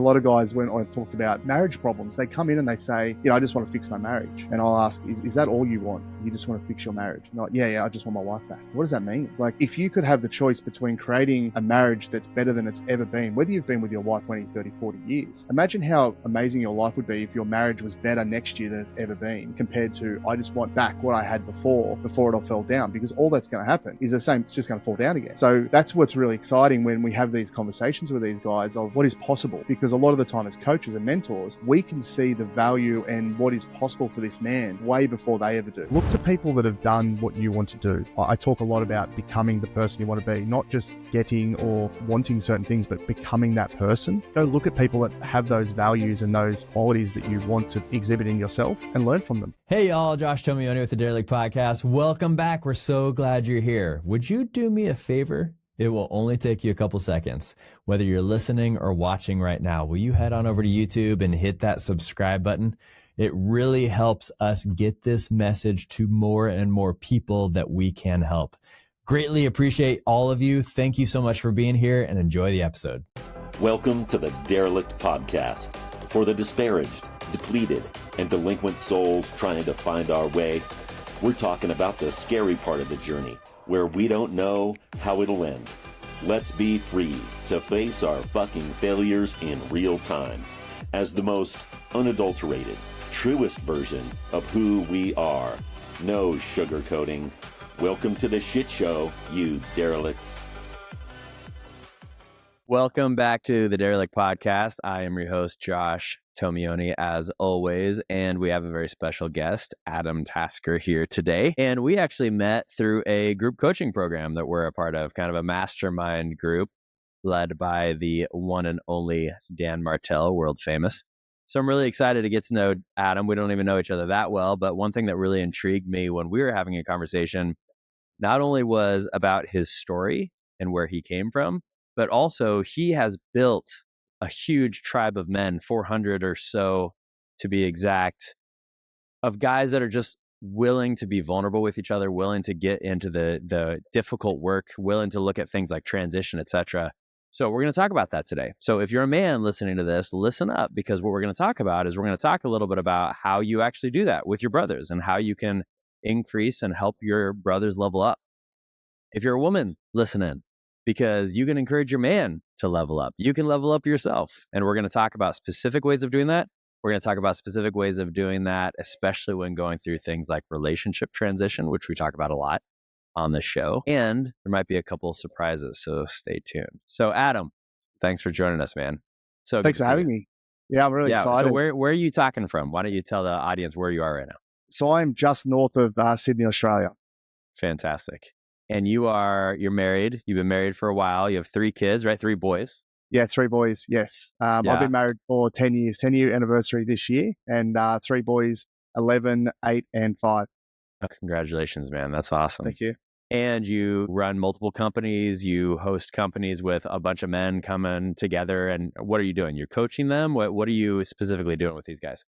A lot of guys, when I talk about marriage problems, they come in and they say, I just want to fix my marriage. And I'll ask, is that all you want? You just want to fix your marriage? And like, yeah, I just want my wife back. What does that mean? Like, if you could have the choice between creating a marriage that's better than it's ever been, whether you've been with your wife 20, 30, 40 years, imagine how amazing your life would be if your marriage was better next year than it's ever been, compared to, I just want back what I had before it all fell down, because all that's going to happen is the same. It's just going to fall down again. So that's what's really exciting when we have these conversations with these guys of what is possible, because a lot of the time as coaches and mentors, we can see the value and what is possible for this man way before they ever do. Look to people that have done what you want to do. I talk a lot about becoming the person you want to be, not just getting or wanting certain things, but becoming that person. Go look at people that have those values and those qualities that you want to exhibit in yourself and learn from them. Hey y'all, Josh Tomeoni with the Derelict Podcast. Welcome back. We're so glad you're here. Would you do me a favor? It will only take you a couple seconds. Whether you're listening or watching right now, will you head on over to YouTube and hit that subscribe button? It really helps us get this message to more and more people that we can help. Greatly appreciate all of you. Thank you so much for being here and enjoy the episode. Welcome to the Derelict Podcast. For the disparaged, depleted, and delinquent souls trying to find our way, we're talking about the scary part of the journey, where we don't know how it'll end. Let's be free to face our fucking failures in real time as the most unadulterated, truest version of who we are. No sugarcoating. Welcome to the shit show, you derelict. Welcome back to the Derelict Podcast. I am your host, Josh Tomeoni, as always, and we have a very special guest, Adam Tasker, here today. And we actually met through a group coaching program that we're a part of, kind of a mastermind group led by the one and only Dan Martell, world famous. So I'm really excited to get to know Adam. We don't even know each other that well, but one thing that really intrigued me when we were having a conversation not only was about his story and where he came from, but also he has built a huge tribe of men, 400 or so to be exact, of guys that are just willing to be vulnerable with each other, willing to get into the difficult work, willing to look at things like transition, etc. So we're going to talk about that today. So if you're a man listening to this, listen up, because what we're going to talk about is we're going to talk a little bit about how you actually do that with your brothers and how you can increase and help your brothers level up. If you're a woman, listen in, because you can encourage your man to level up. You can level up yourself. And we're going to talk about specific ways of doing that. We're going to talk about specific ways of doing that, especially when going through things like relationship transition, which we talk about a lot on the show. And there might be a couple of surprises, so stay tuned. So Adam, thanks for joining us, man. So thanks for having me. Yeah, I'm really excited. So where are you talking from? Why don't you tell the audience where you are right now? So I'm just north of Sydney, Australia. Fantastic. And you're married. You've been married for a while. You have 3 kids, right? 3 boys. Yeah, 3 boys. Yes. I've been married for 10 years, 10-year anniversary this year, and 3 boys, 11, 8, and 5. Oh, congratulations, man. That's awesome. Thank you. And you run multiple companies. You host companies with a bunch of men coming together. And what are you doing? You're coaching them? What are you specifically doing with these guys?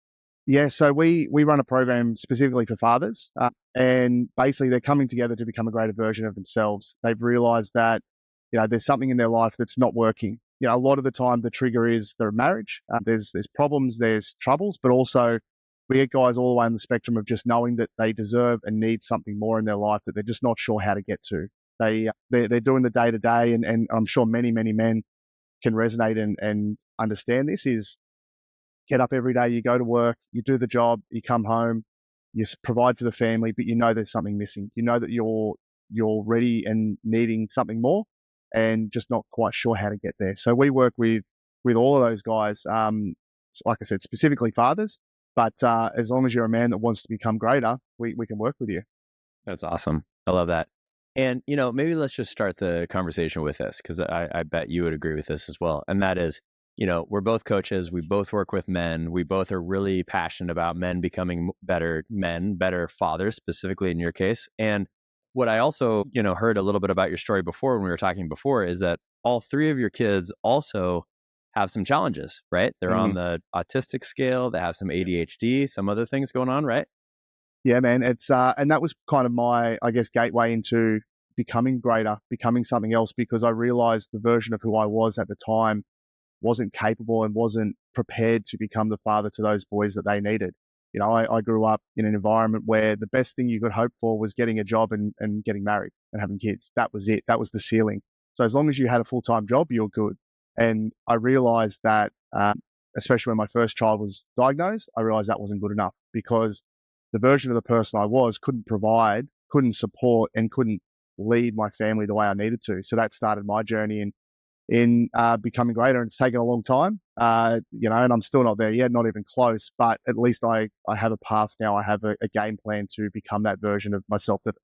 Yeah, so we run a program specifically for fathers, and basically they're coming together to become a greater version of themselves. They've realized that, there's something in their life that's not working. A lot of the time the trigger is their marriage. There's problems, there's troubles, but also we get guys all the way on the spectrum of just knowing that they deserve and need something more in their life that they're just not sure how to get to. They're doing the day to day, and I'm sure many men can resonate and understand this is, get up every day, you go to work, you do the job, you come home, you provide for the family, but there's something missing. That you're ready and needing something more and just not quite sure how to get there. So we work with all of those guys, like I said, specifically fathers, but as long as you're a man that wants to become greater, we can work with you. That's awesome. I love that. And, maybe let's just start the conversation with this, because I bet you would agree with this as well. And that is, we're both coaches. We both work with men. We both are really passionate about men becoming better men, better fathers, specifically in your case. And what I also, heard a little bit about your story before when we were talking before is that all 3 of your kids also have some challenges, right? They're on the autistic scale. They have some ADHD, some other things going on, right? Yeah, man. It's and that was kind of my, gateway into becoming greater, becoming something else, because I realized the version of who I was at the time wasn't capable and wasn't prepared to become the father to those boys that they needed. You know, I grew up in an environment where the best thing you could hope for was getting a job and getting married and having kids. That was it. That was the ceiling. So as long as you had a full-time job, you were good. And I realized that, especially when my first child was diagnosed, I realized that wasn't good enough, because the version of the person I was couldn't provide, couldn't support, and couldn't lead my family the way I needed to. So that started my journey in becoming greater. And it's taken a long time, you know, and I'm still not there yet, not even close, but at least I have a path now. I have a game plan to become that version of myself that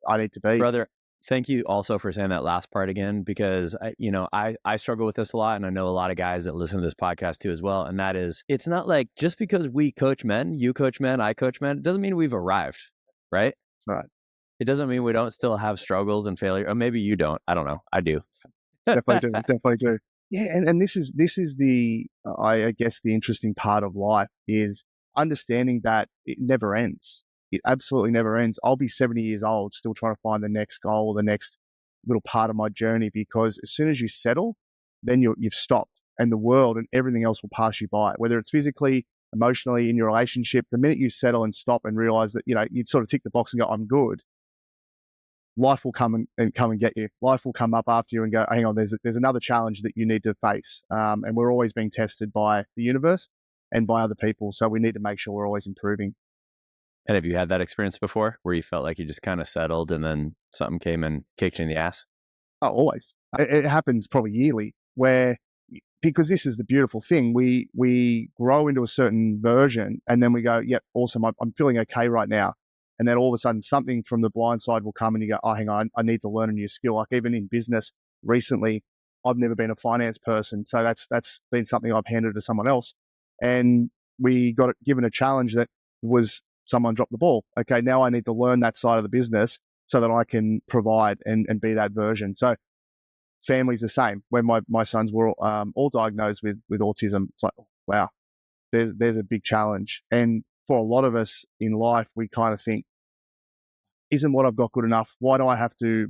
I need to be. Brother, thank you also for saying that last part again, because I struggle with this a lot, and I know a lot of guys that listen to this podcast too as well. And that is, it's not like just because we coach men, you coach men, I coach men, it doesn't mean we've arrived, right? That's right. It doesn't mean we don't still have struggles and failure. Or maybe you don't. I don't know. I do. Definitely do. Yeah, and this is the I guess the interesting part of life is understanding that it never ends. It absolutely never ends. I'll be 70 years old still trying to find the next goal or the next little part of my journey, because as soon as you settle, then you've stopped, and the world and everything else will pass you by, whether it's physically, emotionally, in your relationship. The minute you settle and stop and realize that, you know, you'd sort of tick the box and go, I'm good, life will come and get you. Life will come up after you and go, hang on, there's another challenge that you need to face. And we're always being tested by the universe and by other people. So we need to make sure we're always improving. And have you had that experience before where you felt like you just kind of settled and then something came and kicked you in the ass? Oh, always. It happens probably yearly, where, because this is the beautiful thing, we grow into a certain version and then we go, yep, awesome, I'm feeling okay right now. And then all of a sudden something from the blind side will come and you go, oh, hang on, I need to learn a new skill. Like even in business recently, I've never been a finance person. So that's been something I've handed to someone else. And we got given a challenge that was someone dropped the ball. Okay, now I need to learn that side of the business so that I can provide and be that version. So family's the same. When my sons were all diagnosed with autism, it's like, wow, there's a big challenge. And for a lot of us in life, we kind of think, isn't what I've got good enough? Why do I have to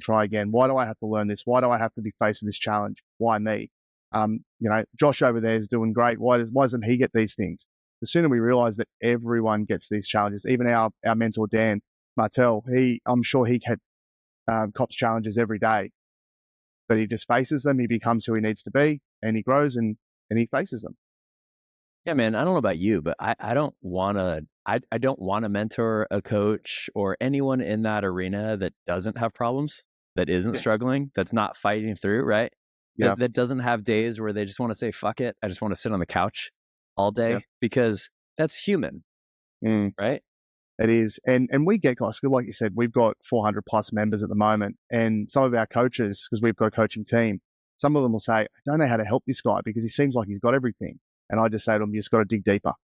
try again? Why do I have to learn this? Why do I have to be faced with this challenge? Why me? You know, Josh over there is doing great. Why doesn't he get these things? The sooner we realize that everyone gets these challenges, even our mentor, Dan Martell, I'm sure he had cops challenges every day, but he just faces them. He becomes who he needs to be, and he grows and he faces them. Yeah, man, I don't know about you, but I don't want to mentor a coach or anyone in that arena that doesn't have problems, that isn't struggling, that's not fighting through, right? Yeah. That doesn't have days where they just want to say, fuck it, I just want to sit on the couch all day, because that's human, right? It is. And we get guys, like you said, we've got 400 plus members at the moment, and some of our coaches, because we've got a coaching team, some of them will say, I don't know how to help this guy because he seems like he's got everything. And I just say to them, you just got to dig deeper,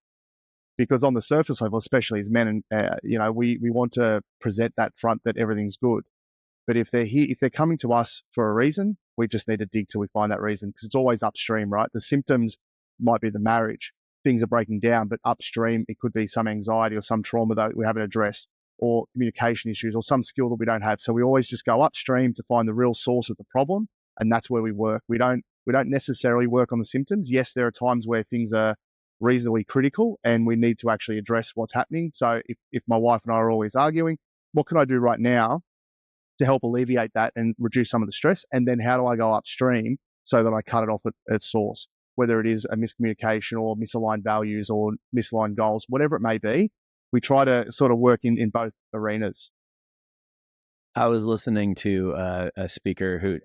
because on the surface level, especially as men, and you know, we want to present that front that everything's good. But if they're coming to us for a reason, we just need to dig till we find that reason, because it's always upstream, right? The symptoms might be the marriage, things are breaking down, but upstream, it could be some anxiety or some trauma that we haven't addressed, or communication issues, or some skill that we don't have. So we always just go upstream to find the real source of the problem. And that's where we work. We don't necessarily work on the symptoms. Yes, there are times where things are reasonably critical and we need to actually address what's happening. So if my wife and I are always arguing, what can I do right now to help alleviate that and reduce some of the stress? And then how do I go upstream so that I cut it off at source, whether it is a miscommunication or misaligned values or misaligned goals, whatever it may be. We try to sort of work in both arenas. I was listening to a speaker who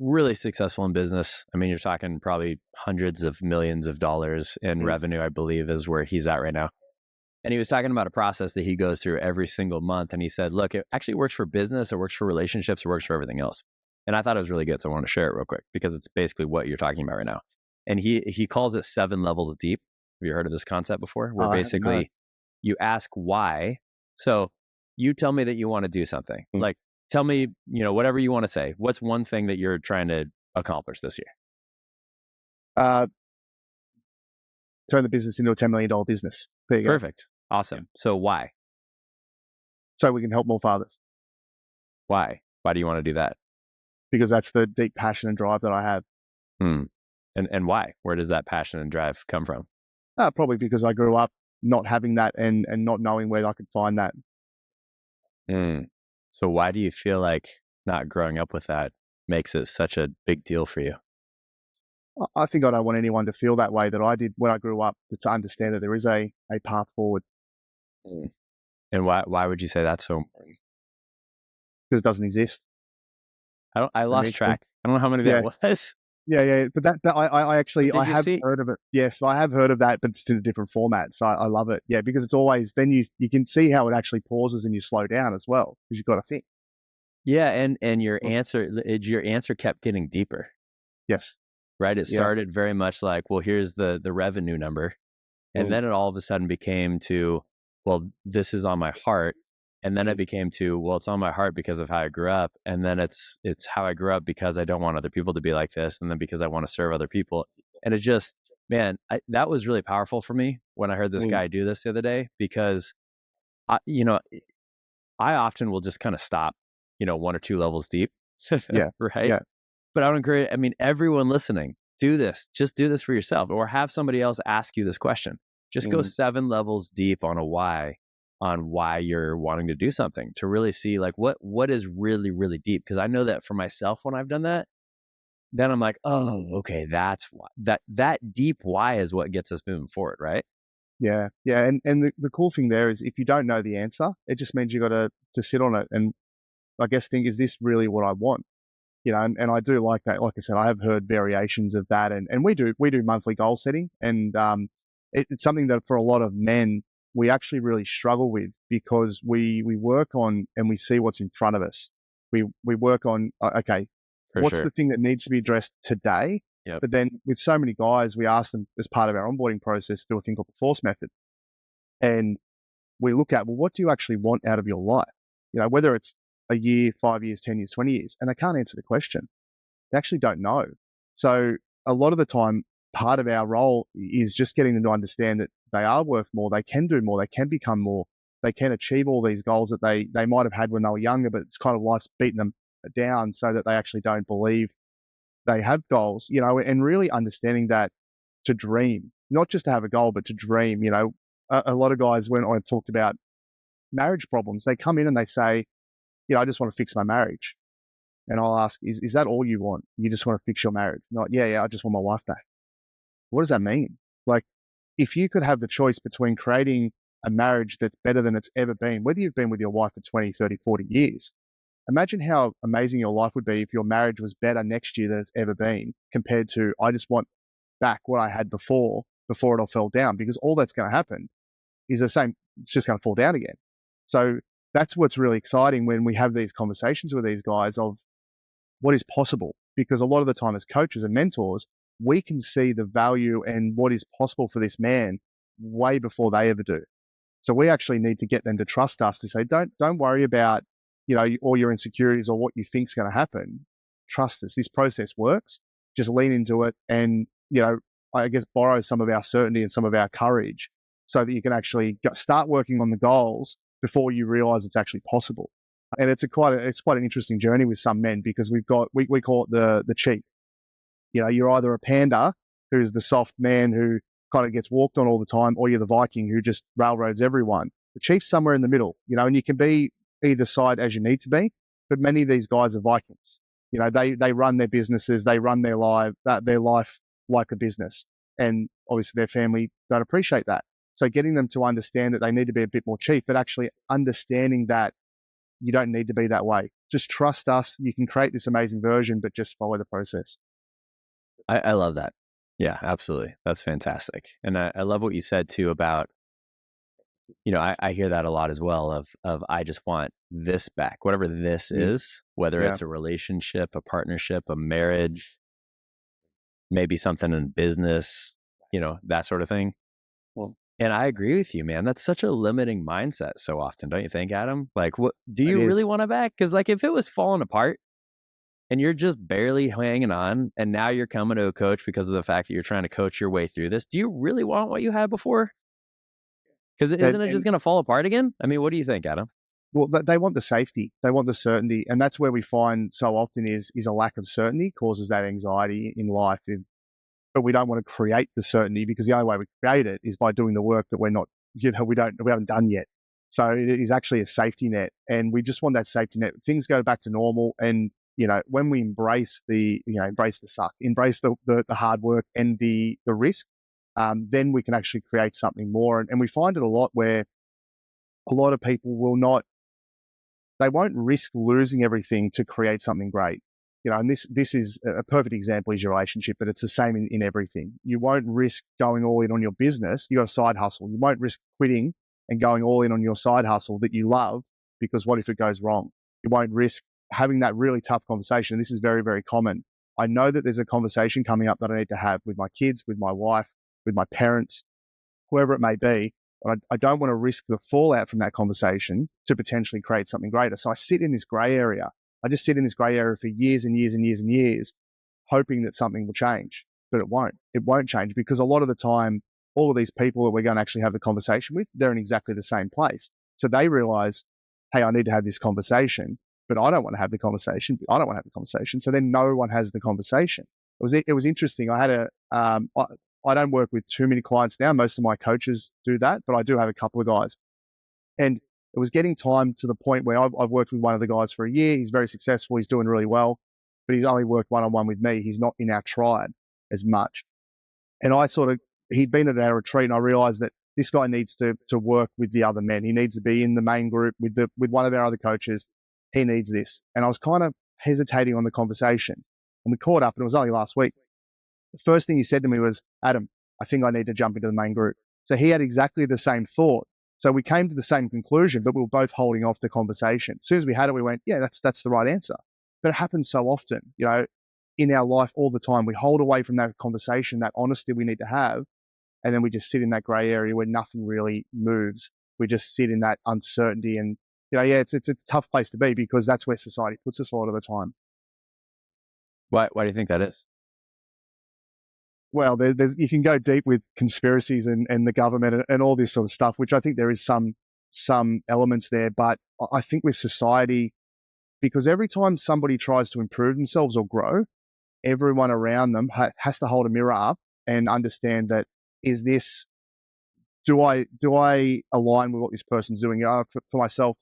really successful in business. I mean, you're talking probably hundreds of millions of dollars in revenue, I believe, is where he's at right now. And he was talking about a process that he goes through every single month. And he said, look, it actually works for business, it works for relationships, it works for everything else. And I thought it was really good. So I want to share it real quick, because it's basically what you're talking about right now. And he calls it 7 levels deep. Have you heard of this concept before? Where basically you ask why. So you tell me that you want to do something. Like, tell me, whatever you want to say. What's one thing that you're trying to accomplish this year? Turn the business into a $10 million business. There you go. Perfect. Awesome. Yeah. So why? So we can help more fathers. Why? Why do you want to do that? Because that's the deep passion and drive that I have. And why? Where does that passion and drive come from? Probably because I grew up not having that and not knowing where I could find that. So why do you feel like not growing up with that makes it such a big deal for you? I think I don't want anyone to feel that way that I did when I grew up, to understand that there is a path forward. And why would you say that's so important? Because it doesn't exist. I lost track. I don't know how many that was. Yeah. But that I actually, I have see? heard of it. Yes, I have heard of that, but just in a different format. So I love it. Yeah, because it's always, then you can see how it actually pauses and you slow down as well, because you've got to think. Yeah, and your answer kept getting deeper. Yes. Right? It started very much like, well, here's the revenue number. And then it all of a sudden became to, well, this is on my heart. And then it became to, well, it's on my heart because of how I grew up. And then it's how I grew up because I don't want other people to be like this. And then because I want to serve other people. And it just, man, that was really powerful for me when I heard this guy do this the other day, because I often will just kind of stop, 1 or 2 levels deep. Right. Yeah. But I would encourage, everyone listening, do this. Just do this for yourself, or have somebody else ask you this question. Just go 7 levels deep on why you're wanting to do something, to really see like what is really, really deep. Because I know that for myself, when I've done that, then I'm like, oh, okay, that's why. That deep why is what gets us moving forward, right? Yeah. And the cool thing there is, if you don't know the answer, it just means you got to sit on it and, I guess, think, is this really what I want? And I do like that. Like I said, I have heard variations of that, and we do monthly goal setting, and it's something that for a lot of men we actually really struggle with, because we work on and we see what's in front of us. We work on, okay, what's the thing that needs to be addressed today? Yep. But then with so many guys, we ask them as part of our onboarding process to do a thing called the force method, and we look at, well, what do you actually want out of your life? Whether it's a year, 5 years, 10 years, 20 years, and they can't answer the question. They actually don't know. So a lot of the time, part of our role is just getting them to understand that they are worth more, they can do more, they can become more, they can achieve all these goals that they might have had when they were younger, but it's kind of life's beaten them down so that they actually don't believe they have goals, and really understanding that to dream, not just to have a goal, but to dream. A lot of guys, when I talked about marriage problems, they come in and they say, I just want to fix my marriage. And I'll ask, is that all you want? You just want to fix your marriage? Not, I just want my wife back. What does that mean? Like, if you could have the choice between creating a marriage that's better than it's ever been, whether you've been with your wife for 20, 30, 40 years, imagine how amazing your life would be if your marriage was better next year than it's ever been, compared to, I just want back what I had before it all fell down, because all that's going to happen is the same. It's just going to fall down again. So that's what's really exciting when we have these conversations with these guys of what is possible, because a lot of the time as coaches and mentors, we can see the value and what is possible for this man way before they ever do. So we actually need to get them to trust us, to say, don't worry about, all your insecurities or what you think is going to happen. Trust us. This process works. Just lean into it and, I guess, borrow some of our certainty and some of our courage so that you can actually start working on the goals before you realize it's actually possible. And it's quite an interesting journey with some men, because we call it the chief. You're either a panda, who's the soft man who kind of gets walked on all the time, or you're the Viking who just railroads everyone. The chief's somewhere in the middle, and you can be either side as you need to be, but many of these guys are Vikings. They run their businesses, they run their life like a business. And obviously their family don't appreciate that. So getting them to understand that they need to be a bit more chief, but actually understanding that you don't need to be that way. Just trust us. You can create this amazing version, but just follow the process. I love that. Yeah, absolutely. That's fantastic. And I love what you said too about, I hear that a lot as well of I just want this back, whatever this is, whether it's a relationship, a partnership, a marriage, maybe something in business, that sort of thing. Well, and I agree with you, man. That's such a limiting mindset so often, don't you think, Adam? Like, what do you really want it back? Because like, if it was falling apart and you're just barely hanging on, and now you're coming to a coach because of the fact that you're trying to coach your way through this, do you really want what you had before? Because isn't it just going to fall apart again? I mean, what do you think, Adam? Well, they want the safety, they want the certainty, and that's where we find so often is a lack of certainty causes that anxiety in life. but we don't want to create the certainty, because the only way we create it is by doing the work that we haven't done yet. So it is actually a safety net, and we just want that safety net. Things go back to normal, and when we embrace the suck, embrace the hard work and the risk, then we can actually create something more. And we find it a lot where a lot of people they won't risk losing everything to create something great. And this is a perfect example is your relationship, but it's the same in everything. You won't risk going all in on your business. You got a side hustle. You won't risk quitting and going all in on your side hustle that you love, because what if it goes wrong? You won't risk having that really tough conversation. This is very, very common. I know that there's a conversation coming up that I need to have with my kids, with my wife, with my parents, whoever it may be. But I don't want to risk the fallout from that conversation to potentially create something greater. So I sit in this gray area. I just sit in this gray area for years and years and years and years, hoping that something will change, but it won't. It won't change, because a lot of the time, all of these people that we're going to actually have the conversation with, they're in exactly the same place. So they realize, hey, I need to have this conversation, but I don't want to have the conversation. I don't want to have the conversation. So then no one has the conversation. It was interesting. I had I don't work with too many clients now. Most of my coaches do that, but I do have a couple of guys. And it was getting time to the point where I've worked with one of the guys for a year. He's very successful. He's doing really well, but he's only worked one-on-one with me. He's not in our tribe as much. And he'd been at our retreat, and I realized that this guy needs to work with the other men. He needs to be in the main group with one of our other coaches. He needs this. And I was kind of hesitating on the conversation, and we caught up, and it was only last week. The first thing he said to me was, Adam, I think I need to jump into the main group. So he had exactly the same thought. So we came to the same conclusion, but we were both holding off the conversation. As soon as we had it, we went, yeah, that's the right answer. But it happens so often, in our life all the time. We hold away from that conversation, that honesty we need to have. And then we just sit in that gray area where nothing really moves. We just sit in that uncertainty. And, it's a tough place to be, because that's where society puts us a lot of the time. Why do you think that is? Well, you can go deep with conspiracies and the government and all this sort of stuff, which I think there is some elements there. But I think with society, because every time somebody tries to improve themselves or grow, everyone around them has to hold a mirror up and understand that, do I align with what this person's doing? For myself,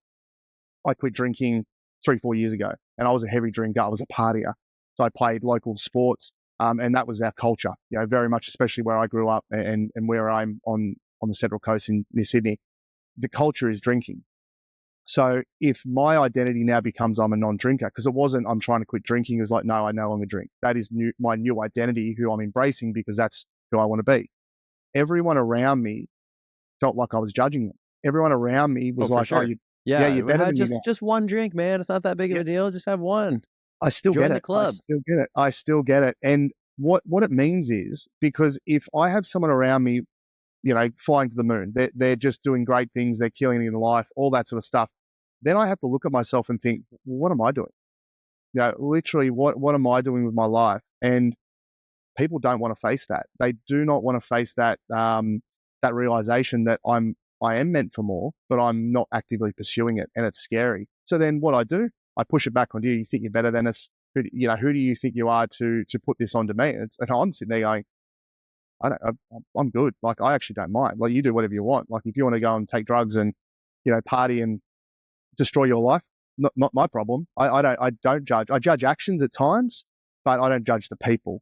I quit drinking 3-4 years ago, and I was a heavy drinker. I was a partier. So I played local sports. And that was our culture, very much, especially where I grew up and where I'm on the Central Coast near Sydney. The culture is drinking. So if my identity now becomes I'm a non-drinker, because it wasn't I'm trying to quit drinking, it was like, no, I no longer drink. That is my new identity, who I'm embracing, because that's who I want to be. Everyone around me felt like I was judging them. Everyone around me was like, sure. you're you're better than just one drink, man. It's not that big of a deal. Just have one. I still Join get it. the club. I still get it. And what it means is, because if I have someone around me, flying to the moon, they're just doing great things, they're killing it in life, all that sort of stuff, then I have to look at myself and think, well, what am I doing? Literally, what am I doing with my life? And people don't want to face that. They do not want to face that that realization that I am meant for more, but I'm not actively pursuing it, and it's scary. So then what I do, I push it back on you. You think you're better than us. Who do you think you are to put this onto me? And I'm sitting there going, I'm good. Like, I actually don't mind. Like, you do whatever you want. Like, if you want to go and take drugs and, party and destroy your life, not my problem. I don't judge. I judge actions at times, but I don't judge the people,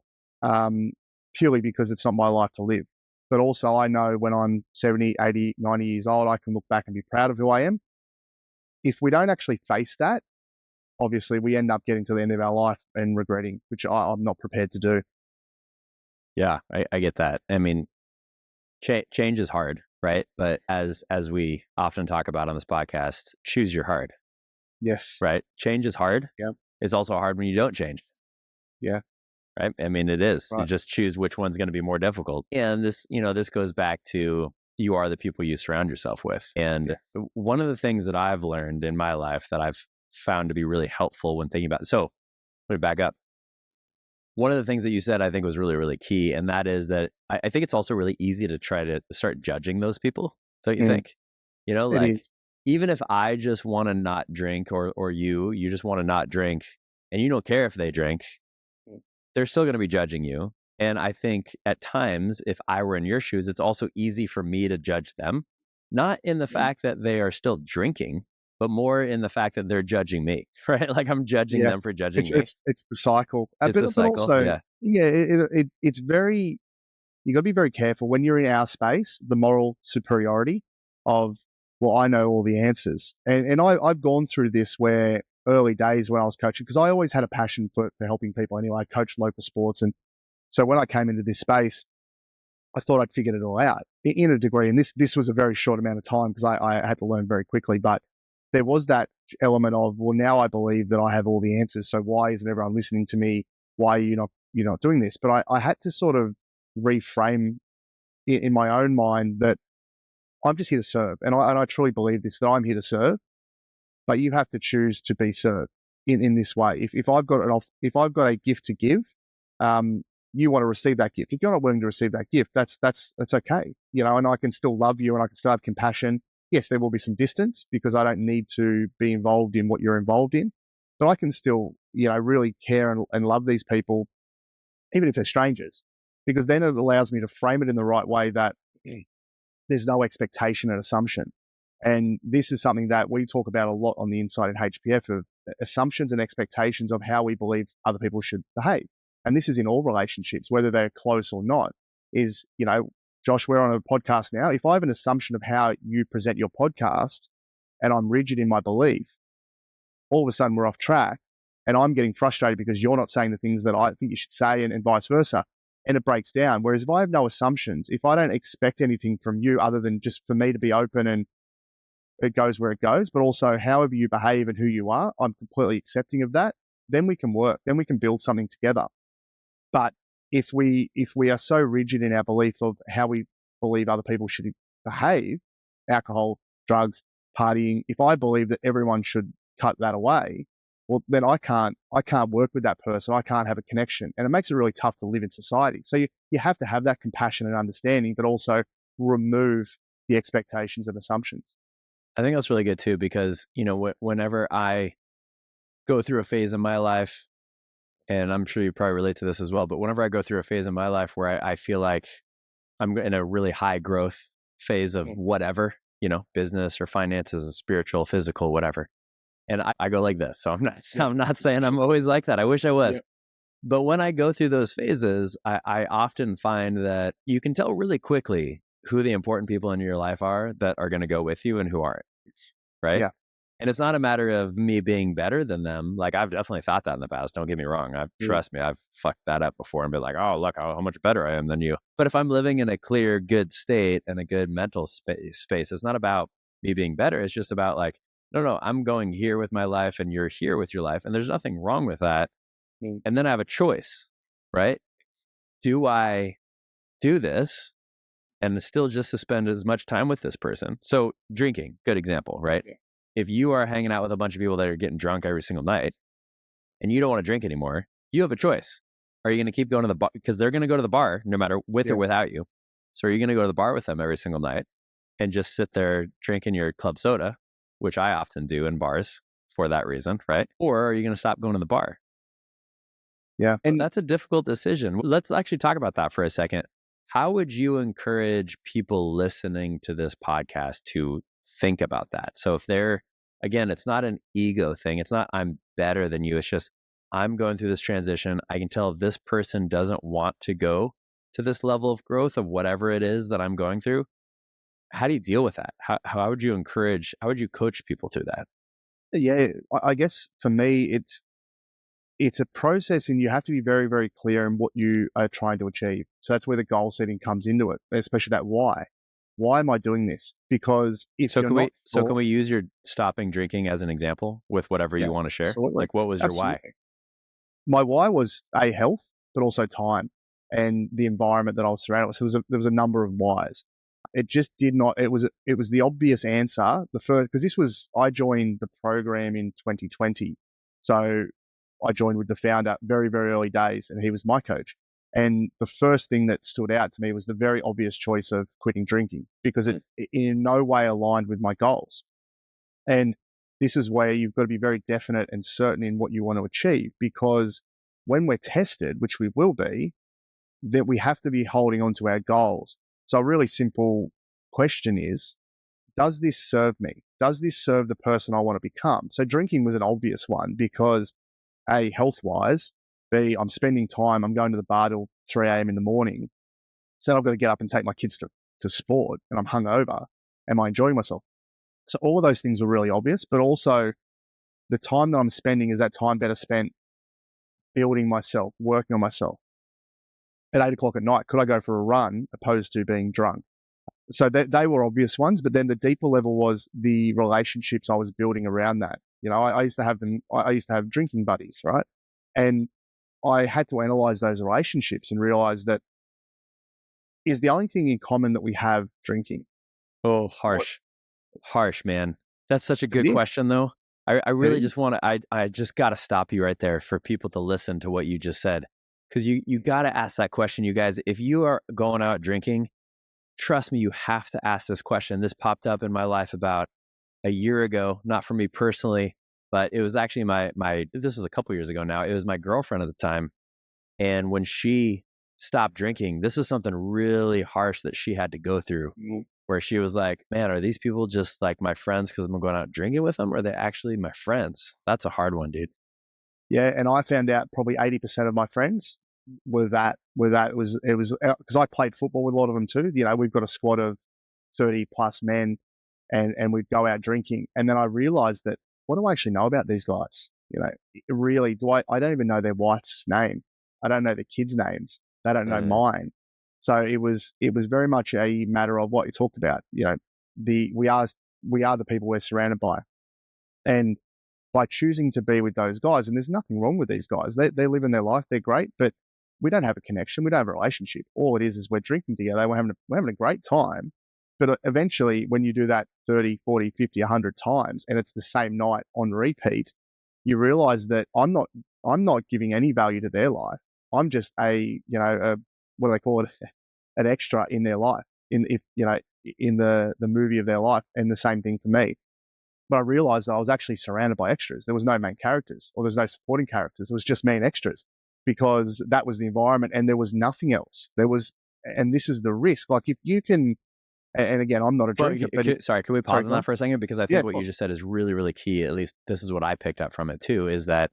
purely because it's not my life to live. But also, I know when I'm 70, 80, 90 years old, I can look back and be proud of who I am. If we don't actually face that, obviously we end up getting to the end of our life and regretting, which I'm not prepared to do. Yeah, I get that. I mean, change is hard, right? But as we often talk about on this podcast, choose your hard. Yes. Right? Change is hard. Yeah. It's also hard when you don't change. Yeah. Right? I mean, it is. Right. You just choose which one's going to be more difficult. And this goes back to, you are the people you surround yourself with. And one of the things that I've learned in my life that I've found to be really helpful when thinking about it. So let me back up. One of the things that you said, I think, was really, really key. And that is that I think it's also really easy to try to start judging those people. Don't you think? Like, even if I just want to not drink, or you just want to not drink, and you don't care if they drink, they're still going to be judging you. And I think at times, if I were in your shoes, it's also easy for me to judge them, not in the fact that they are still drinking, but more in the fact that they're judging me, right? Like I'm judging Yeah. them for judging me. It's the cycle. It's a But cycle. also, Yeah. it's very, you got to be very careful when you're in our space, the moral superiority of, well, I know all the answers. And I've gone through this where early days when I was coaching, because I always had a passion for helping people anyway. I coached local sports. And so when I came into this space, I thought I'd figured it all out in a degree. And this was a very short amount of time because I had to learn very quickly. But there was that element of, well, now I believe that I have all the answers. So why isn't everyone listening to me? Why are you're not doing this? But I had to sort of reframe in my own mind that I'm just here to serve. And I truly believe this, that I'm here to serve, but you have to choose to be served in this way. If I've got a gift to give, you want to receive that gift. If you're not willing to receive that gift, that's okay. And I can still love you and I can still have compassion. Yes, there will be some distance because I don't need to be involved in what you're involved in, but I can still, really care and love these people, even if they're strangers, because then it allows me to frame it in the right way that there's no expectation and assumption. And this is something that we talk about a lot on the inside at HPF, of assumptions and expectations of how we believe other people should behave. And this is in all relationships, whether they're close or not, is, Josh, we're on a podcast now. If I have an assumption of how you present your podcast and I'm rigid in my belief, all of a sudden we're off track and I'm getting frustrated because you're not saying the things that I think you should say and vice versa. And it breaks down. Whereas if I have no assumptions, if I don't expect anything from you other than just for me to be open and it goes where it goes, but also however you behave and who you are, I'm completely accepting of that, then we can work, then we can build something together. But if we are so rigid in our belief of how we believe other people should behave, alcohol, drugs, partying, if I believe that everyone should cut that away, well, then I can't work with that person. I can't have a connection. And it makes it really tough to live in society. So you have to have that compassion and understanding, but also remove the expectations and assumptions. I think that's really good too, because, whenever I go through a phase in my life, and I'm sure you probably relate to this as well, but whenever I go through a phase in my life where I feel like I'm in a really high growth phase of whatever, business or finances or spiritual, physical, whatever. And I go like this. So I'm not saying I'm always like that. I wish I was. Yeah. But when I go through those phases, I often find that you can tell really quickly who the important people in your life are that are going to go with you and who aren't. Right? Yeah. And it's not a matter of me being better than them. Like I've definitely thought that in the past. Don't get me wrong. Trust me, I've fucked that up before and been like, oh, look how much better I am than you. But if I'm living in a clear, good state and a good mental space, it's not about me being better. It's just about like, no, I'm going here with my life and you're here with your life. And there's nothing wrong with that. And then I have a choice, right? Do I do this and still just to spend as much time with this person? So drinking, good example, right? Yeah. If you are hanging out with a bunch of people that are getting drunk every single night and you don't want to drink anymore, you have a choice. Are you going to keep going to the bar? Because they're going to go to the bar no matter with or without you. So are you going to go to the bar with them every single night and just sit there drinking your club soda, which I often do in bars for that reason, right? Or are you going to stop going to the bar? Yeah. And that's a difficult decision. Let's actually talk about that for a second. How would you encourage people listening to this podcast to think about that? So if they're, again, it's not an ego thing. It's not I'm better than you. It's just I'm going through this transition. I can tell this person doesn't want to go to this level of growth of whatever it is that I'm going through. How do you deal with that? How would you coach people through that? Yeah, I guess for me, it's a process and you have to be very, very clear in what you are trying to achieve. So that's where the goal setting comes into it, especially that why. Why am I doing this? Because can we use your stopping drinking as an example with whatever you want to share? Absolutely. Like what was your why? My why was health, but also time and the environment that I was surrounded with. So there was a number of whys. It just did not, it was the obvious answer. The first, because I joined the program in 2020. So I joined with the founder very, very early days and he was my coach. And the first thing that stood out to me was the very obvious choice of quitting drinking because it in no way aligned with my goals. And this is where you've got to be very definite and certain in what you want to achieve, because when we're tested, which we will be, that we have to be holding on to our goals. So a really simple question is, does this serve me? Does this serve the person I want to become? So drinking was an obvious one because A, health-wise, B, I'm spending time, I'm going to the bar till 3 a.m. in the morning. So I've got to get up and take my kids to sport and I'm hungover. Am I enjoying myself? So all of those things were really obvious, but also the time that I'm spending, is that time better spent building myself, working on myself? At 8 o'clock at night, could I go for a run opposed to being drunk? So they were obvious ones, but then the deeper level was the relationships I was building around that. You know, I used to have them. I used to have drinking buddies, right? And I had to analyze those relationships and realize that is the only thing in common that we have drinking. Oh, harsh, man. That's such a good question, though. I really just want to. I just got to stop you right there for people to listen to what you just said, because you got to ask that question, you guys. If you are going out drinking, trust me, you have to ask this question. This popped up in my life about a year ago, not for me personally, but it was actually my this was a couple years ago now. It was my girlfriend at the time. And when she stopped drinking, this was something really harsh that she had to go through, where she was like, man, are these people just like my friends because I'm going out drinking with them? Or are they actually my friends? That's a hard one, dude. Yeah. And I found out probably 80% of my friends were that. It was because I played football with a lot of them too. You know, we've got a squad of 30 plus men and we'd go out drinking. And then I realized that, what do I actually know about these guys? You know, really, I don't even know their wife's name. I don't know the kids' names. They don't know mine. So it was very much a matter of what you talked about. You know, we are the people we're surrounded by. And by choosing to be with those guys, and there's nothing wrong with these guys. They live in their life. They're great, but we don't have a connection. We don't have a relationship. All it is we're drinking together. We're having a great time. But eventually, when you do that 30, 40, 50, 100 times, and it's the same night on repeat, you realize that I'm not giving any value to their life. I'm just what do they call it? An extra in their life, in the movie of their life, and the same thing for me. But I realized that I was actually surrounded by extras. There was no main characters or there's no supporting characters. It was just me and extras, because that was the environment and there was nothing else. And this is the risk. Like if you can, and again, I'm not a drinker. Can we pause on that for a second? Because I think what you just said is really, really key. At least this is what I picked up from it too, is that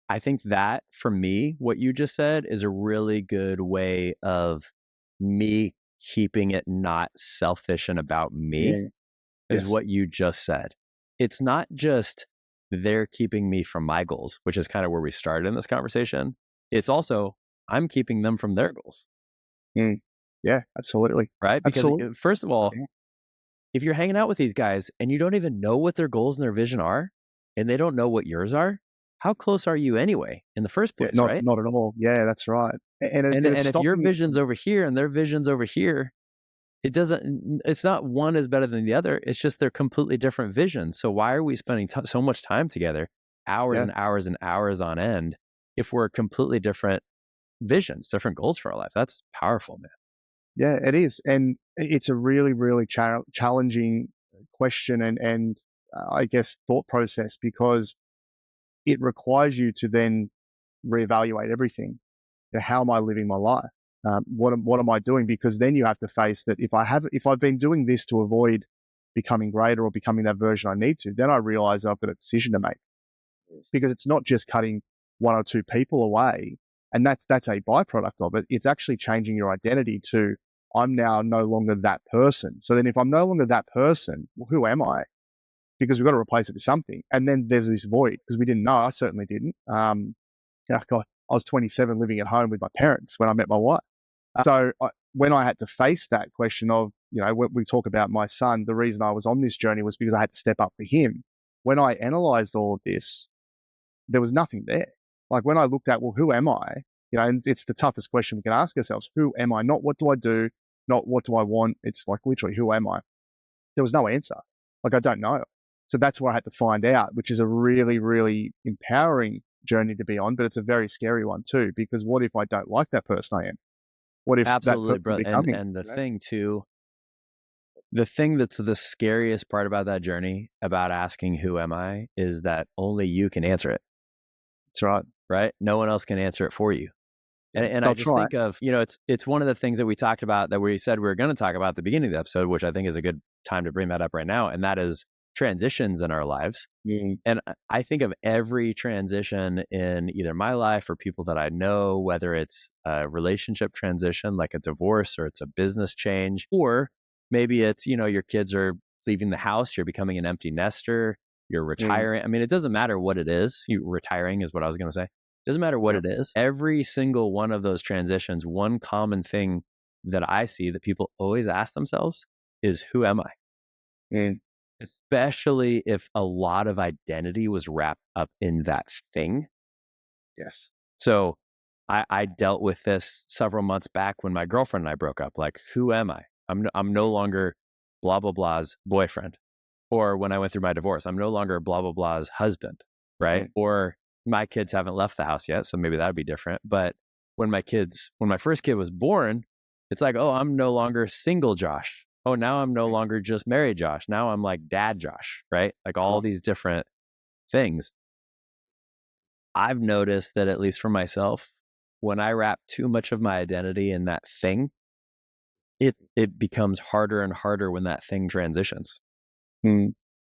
I think that for me, what you just said is a really good way of me keeping it not selfish and about me, is what you just said. It's not just they're keeping me from my goals, which is kind of where we started in this conversation. It's also I'm keeping them from their goals. Yeah, absolutely. Right? Because first of all, if you're hanging out with these guys and you don't even know what their goals and their vision are, and they don't know what yours are, how close are you anyway in the first place, right? Not at all. Yeah, that's right. And if your vision's over here and their vision's over here, it's not one is better than the other. It's just they're completely different visions. So why are we spending so much time together, hours and hours and hours on end, if we're completely different visions, different goals for our life? That's powerful, man. Yeah, it is. And it's a really, really challenging question and I guess thought process, because it requires you to then reevaluate everything. How am I living my life? What am I doing? Because then you have to face that if I've been doing this to avoid becoming greater or becoming that version I need to, then I realize I've got a decision to make. Because it's not just cutting one or two people away, and that's a byproduct of it. It's actually changing your identity to, I'm now no longer that person. So then if I'm no longer that person, well, who am I? Because we've got to replace it with something. And then there's this void, because we didn't know. I certainly didn't. God, I was 27 living at home with my parents when I met my wife. When I had to face that question of, when we talk about my son, the reason I was on this journey was because I had to step up for him. When I analyzed all of this, there was nothing there. Like when I looked at, well, who am I? And it's the toughest question we can ask ourselves. Who am I? Not what do I do? Not what do I want? It's like literally, who am I? There was no answer. Like, I don't know. So that's what I had to find out, which is a really, really empowering journey to be on, but it's a very scary one too, because what if I don't like that person I am? What if absolutely, bro? And the thing too, the thing that's the scariest part about that journey, about asking who am I, is that only you can answer it. That's right. Right? No one else can answer it for you. And They'll I just try. think of, it's one of the things that we talked about that we said we were going to talk about at the beginning of the episode, which I think is a good time to bring that up right now. And that is transitions in our lives. And I think of every transition in either my life or people that I know, whether it's a relationship transition, like a divorce, or it's a business change, or maybe it's, your kids are leaving the house, you're becoming an empty nester, you're retiring. I mean, it doesn't matter what it is. Retiring is what I was going to say. Doesn't matter what it is. Every single one of those transitions, one common thing that I see that people always ask themselves is, who am I? Especially if a lot of identity was wrapped up in that thing. Yes. So I dealt with this several months back when my girlfriend and I broke up. Like, who am I? I'm no longer blah, blah, blah's boyfriend. Or when I went through my divorce, I'm no longer blah, blah, blah's husband, right? Or my kids haven't left the house yet, so maybe that'd be different. But when my first kid was born, it's like, oh, I'm no longer single Josh. Oh, now I'm no longer just married Josh. Now I'm like dad Josh, right? Like all these different things. I've noticed that, at least for myself, when I wrap too much of my identity in that thing, it becomes harder and harder when that thing transitions.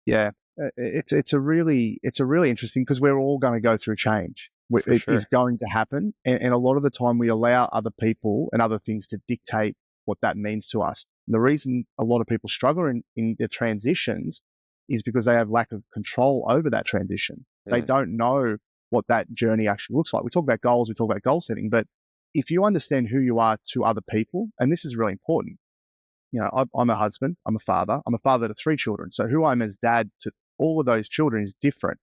Yeah. It's a really interesting, because we're all going to go through change. It is going to happen. And a lot of the time we allow other people and other things to dictate what that means to us. And the reason a lot of people struggle in their transitions is because they have lack of control over that transition. They don't know what that journey actually looks like. We talk about goals, we talk about goal setting, but if you understand who you are to other people, and this is really important, I'm a husband, I'm a father to 3 children. So who I'm as dad to all of those children is different.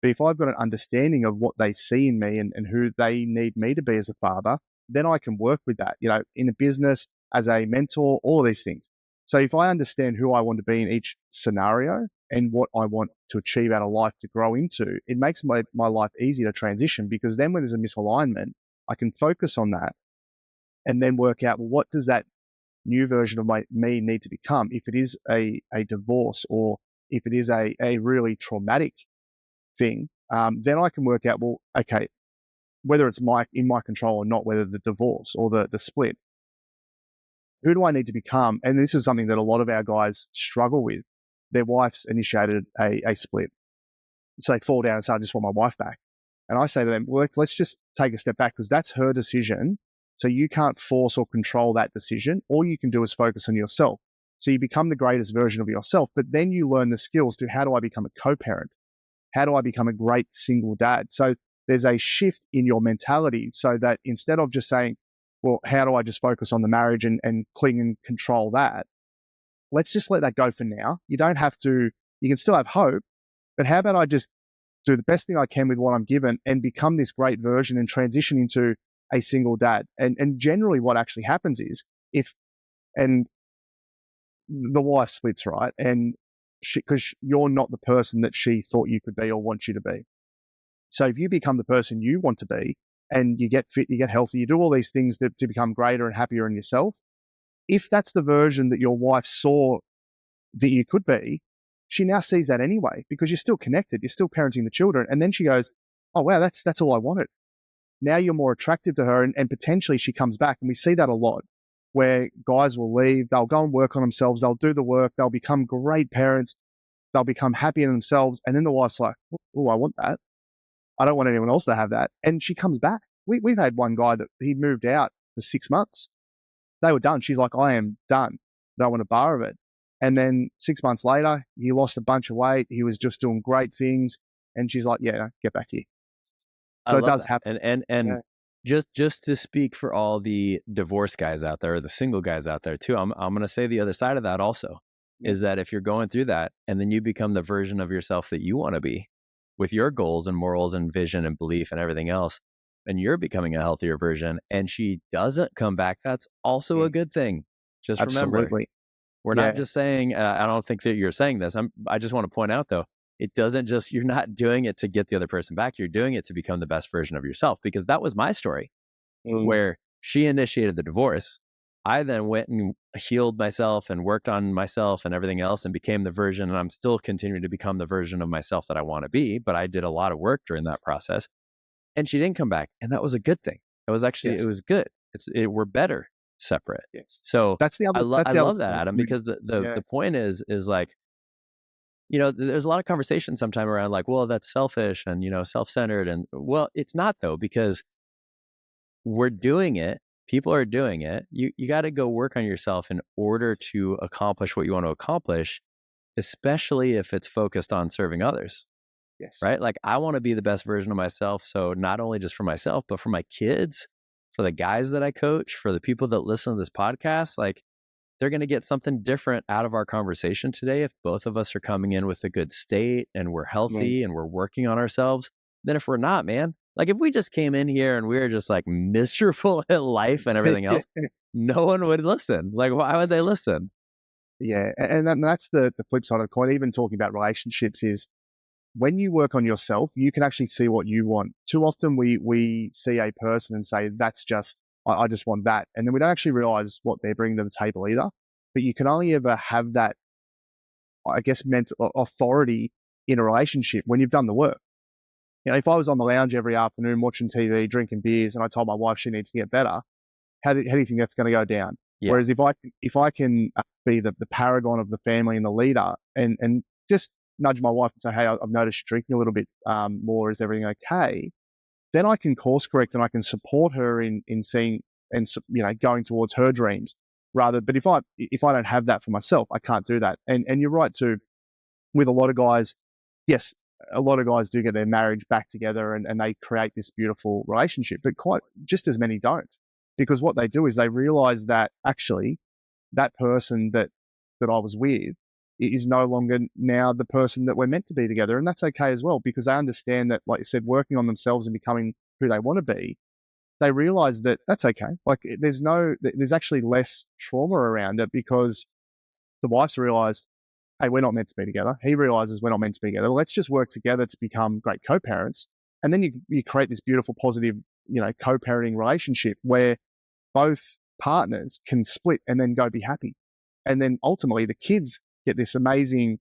But if I've got an understanding of what they see in me and who they need me to be as a father, then I can work with that, in a business, as a mentor, all of these things. So if I understand who I want to be in each scenario and what I want to achieve out of life to grow into, it makes my life easy to transition, because then when there's a misalignment, I can focus on that and then work out, well, what does that new version of me need to become? If it is a divorce, or if it is a really traumatic thing, then I can work out, well, okay, whether it's in my control or not, whether the divorce or the split, who do I need to become? And this is something that a lot of our guys struggle with. Their wife's initiated a split. So they fall down and say, I just want my wife back. And I say to them, well, let's just take a step back, because that's her decision. So you can't force or control that decision. All you can do is focus on yourself. So you become the greatest version of yourself, but then you learn the skills to, how do I become a co-parent? How do I become a great single dad? So there's a shift in your mentality, so that instead of just saying, well, how do I just focus on the marriage and cling and control that? Let's just let that go for now. You don't have to, you can still have hope, but how about I just do the best thing I can with what I'm given and become this great version and transition into a single dad? And generally what actually happens is, and the wife splits, right? And because you're not the person that she thought you could be or wants you to be. So if you become the person you want to be, and you get fit, you get healthy, you do all these things to become greater and happier in yourself, if that's the version that your wife saw that you could be, she now sees that anyway, because you're still connected, you're still parenting the children. And then she goes, oh, wow, that's all I wanted. Now you're more attractive to her, and potentially she comes back. And we see that a lot, where guys will leave, they'll go and work on themselves, they'll do the work, they'll become great parents, they'll become happy in themselves. And then the wife's like, oh, I want that. I don't want anyone else to have that. And she comes back. We've had one guy that he moved out for 6 months. They were done. She's like, I am done. I don't want a bar of it. And then 6 months later, he lost a bunch of weight. He was just doing great things. And she's like, yeah, no, get back here. So it does happen. And just to speak for all the divorce guys out there, or the single guys out there too, I'm going to say the other side of that also, is that if you're going through that and then you become the version of yourself that you want to be, with your goals and morals and vision and belief and everything else, and you're becoming a healthier version, and she doesn't come back, that's also a good thing. Just remember, we're not just saying, I don't think that you're saying this. I just want to point out though, it doesn't just, you're not doing it to get the other person back. You're doing it to become the best version of yourself, because that was my story where she initiated the divorce. I then went and healed myself and worked on myself and everything else and became the version, and I'm still continuing to become the version of myself that I want to be, but I did a lot of work during that process. And she didn't come back, and that was a good thing. It was actually, Yes. it was good. We're better separate. Yes. So That's the other. I That's the other love that, side. Adam, because the point is like, there's a lot of conversation sometime around like, well, that's selfish and, self-centered. And well, it's not though, because we're doing it. People are doing it. You got to go work on yourself in order to accomplish what you want to accomplish, especially if it's focused on serving others. Yes. Right? Like I want to be the best version of myself. So not only just for myself, but for my kids, for the guys that I coach, for the people that listen to this podcast, like they're going to get something different out of our conversation today if both of us are coming in with a good state and we're healthy and we're working on ourselves. Then if we're not, man, like if we just came in here and we were just like miserable at life and everything else, no one would listen. Like why would they listen? Yeah. And that's the flip side of the coin. Even talking about relationships is when you work on yourself, you can actually see what you want. Too often we see a person and say, that's just, I just want that. And then we don't actually realize what they're bringing to the table either. But you can only ever have that, I guess, mental authority in a relationship when you've done the work. If I was on the lounge every afternoon watching TV, drinking beers, and I told my wife she needs to get better, how do you think that's going to go down? Yeah. Whereas if I can be the paragon of the family and the leader and just nudge my wife and say, hey, I've noticed you're drinking a little bit more. Is everything okay? Then I can course correct and I can support her in seeing and, going towards her dreams rather. But if I don't have that for myself, I can't do that. And you're right too, with a lot of guys, yes, a lot of guys do get their marriage back together and they create this beautiful relationship, but quite just as many don't, because what they do is they realize that actually that person that I was with is no longer now the person that we're meant to be together. And that's okay as well, because they understand that, like you said, working on themselves and becoming who they want to be, they realize that that's okay. Like there's actually less trauma around it because the wife's realized, hey, we're not meant to be together. He realizes we're not meant to be together. Let's just work together to become great co-parents. And then you create this beautiful, positive, co-parenting relationship where both partners can split and then go be happy. And then ultimately the kids get this amazing,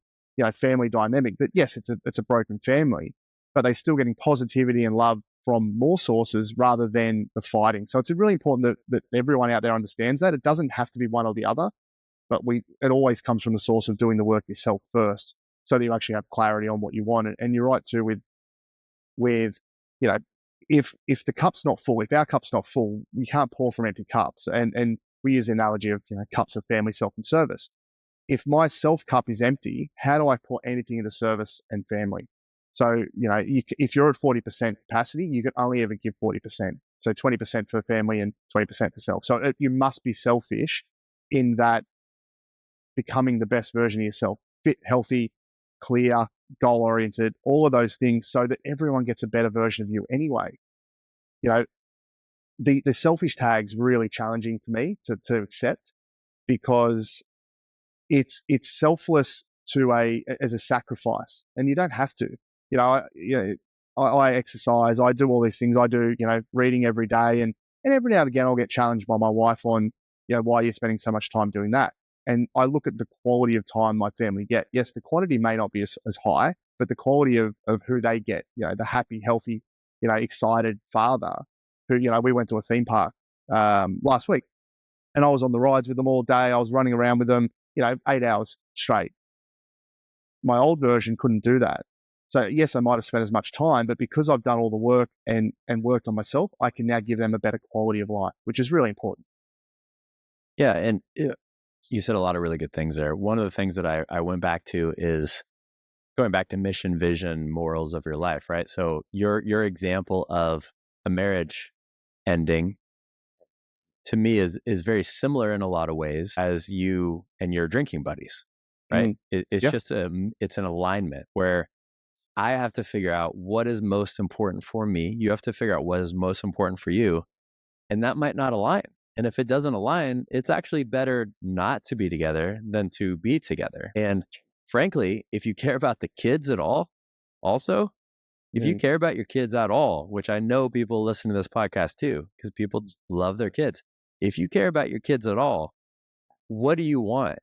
family dynamic that, yes, it's a broken family, but they're still getting positivity and love from more sources rather than the fighting. So it's really important that everyone out there understands that. It doesn't have to be one or the other, but it always comes from the source of doing the work yourself first so that you actually have clarity on what you want. And you're right too with if the cup's not full, if our cup's not full, you can't pour from empty cups. And we use the analogy of, cups of family, self, and service. If my self cup is empty, how do I pour anything into service and family? So, if you're at 40% capacity, you can only ever give 40%. So 20% for family and 20% for self. So you must be selfish in that becoming the best version of yourself, fit, healthy, clear, goal-oriented, all of those things so that everyone gets a better version of you anyway. The selfish tag's really challenging for me to accept because it's selfless as a sacrifice, and you don't have to. I exercise, I do all these things, I do reading every day, and every now and again I'll get challenged by my wife on why are you spending so much time doing that? And I look at the quality of time my family get. Yes, the quantity may not be as high, but the quality of who they get, the happy, healthy, excited father who, we went to a theme park last week and I was on the rides with them all day. I was running around with them, 8 hours straight. My old version couldn't do that. So yes, I might have spent as much time, but because I've done all the work and worked on myself, I can now give them a better quality of life, which is really important. Yeah. And you said a lot of really good things there. One of the things that I went back to is going back to mission, vision, morals of your life, right? So your example of a marriage ending to me is very similar in a lot of ways as you and your drinking buddies, right? It's just it's an alignment where I have to figure out what is most important for me. You have to figure out what is most important for you. And that might not align. And if it doesn't align, it's actually better not to be together than to be together. And frankly, if you care about the kids at all, also, if you care about your kids at all, which I know people listen to this podcast too, because people love their kids. If you care about your kids at all, what do you want?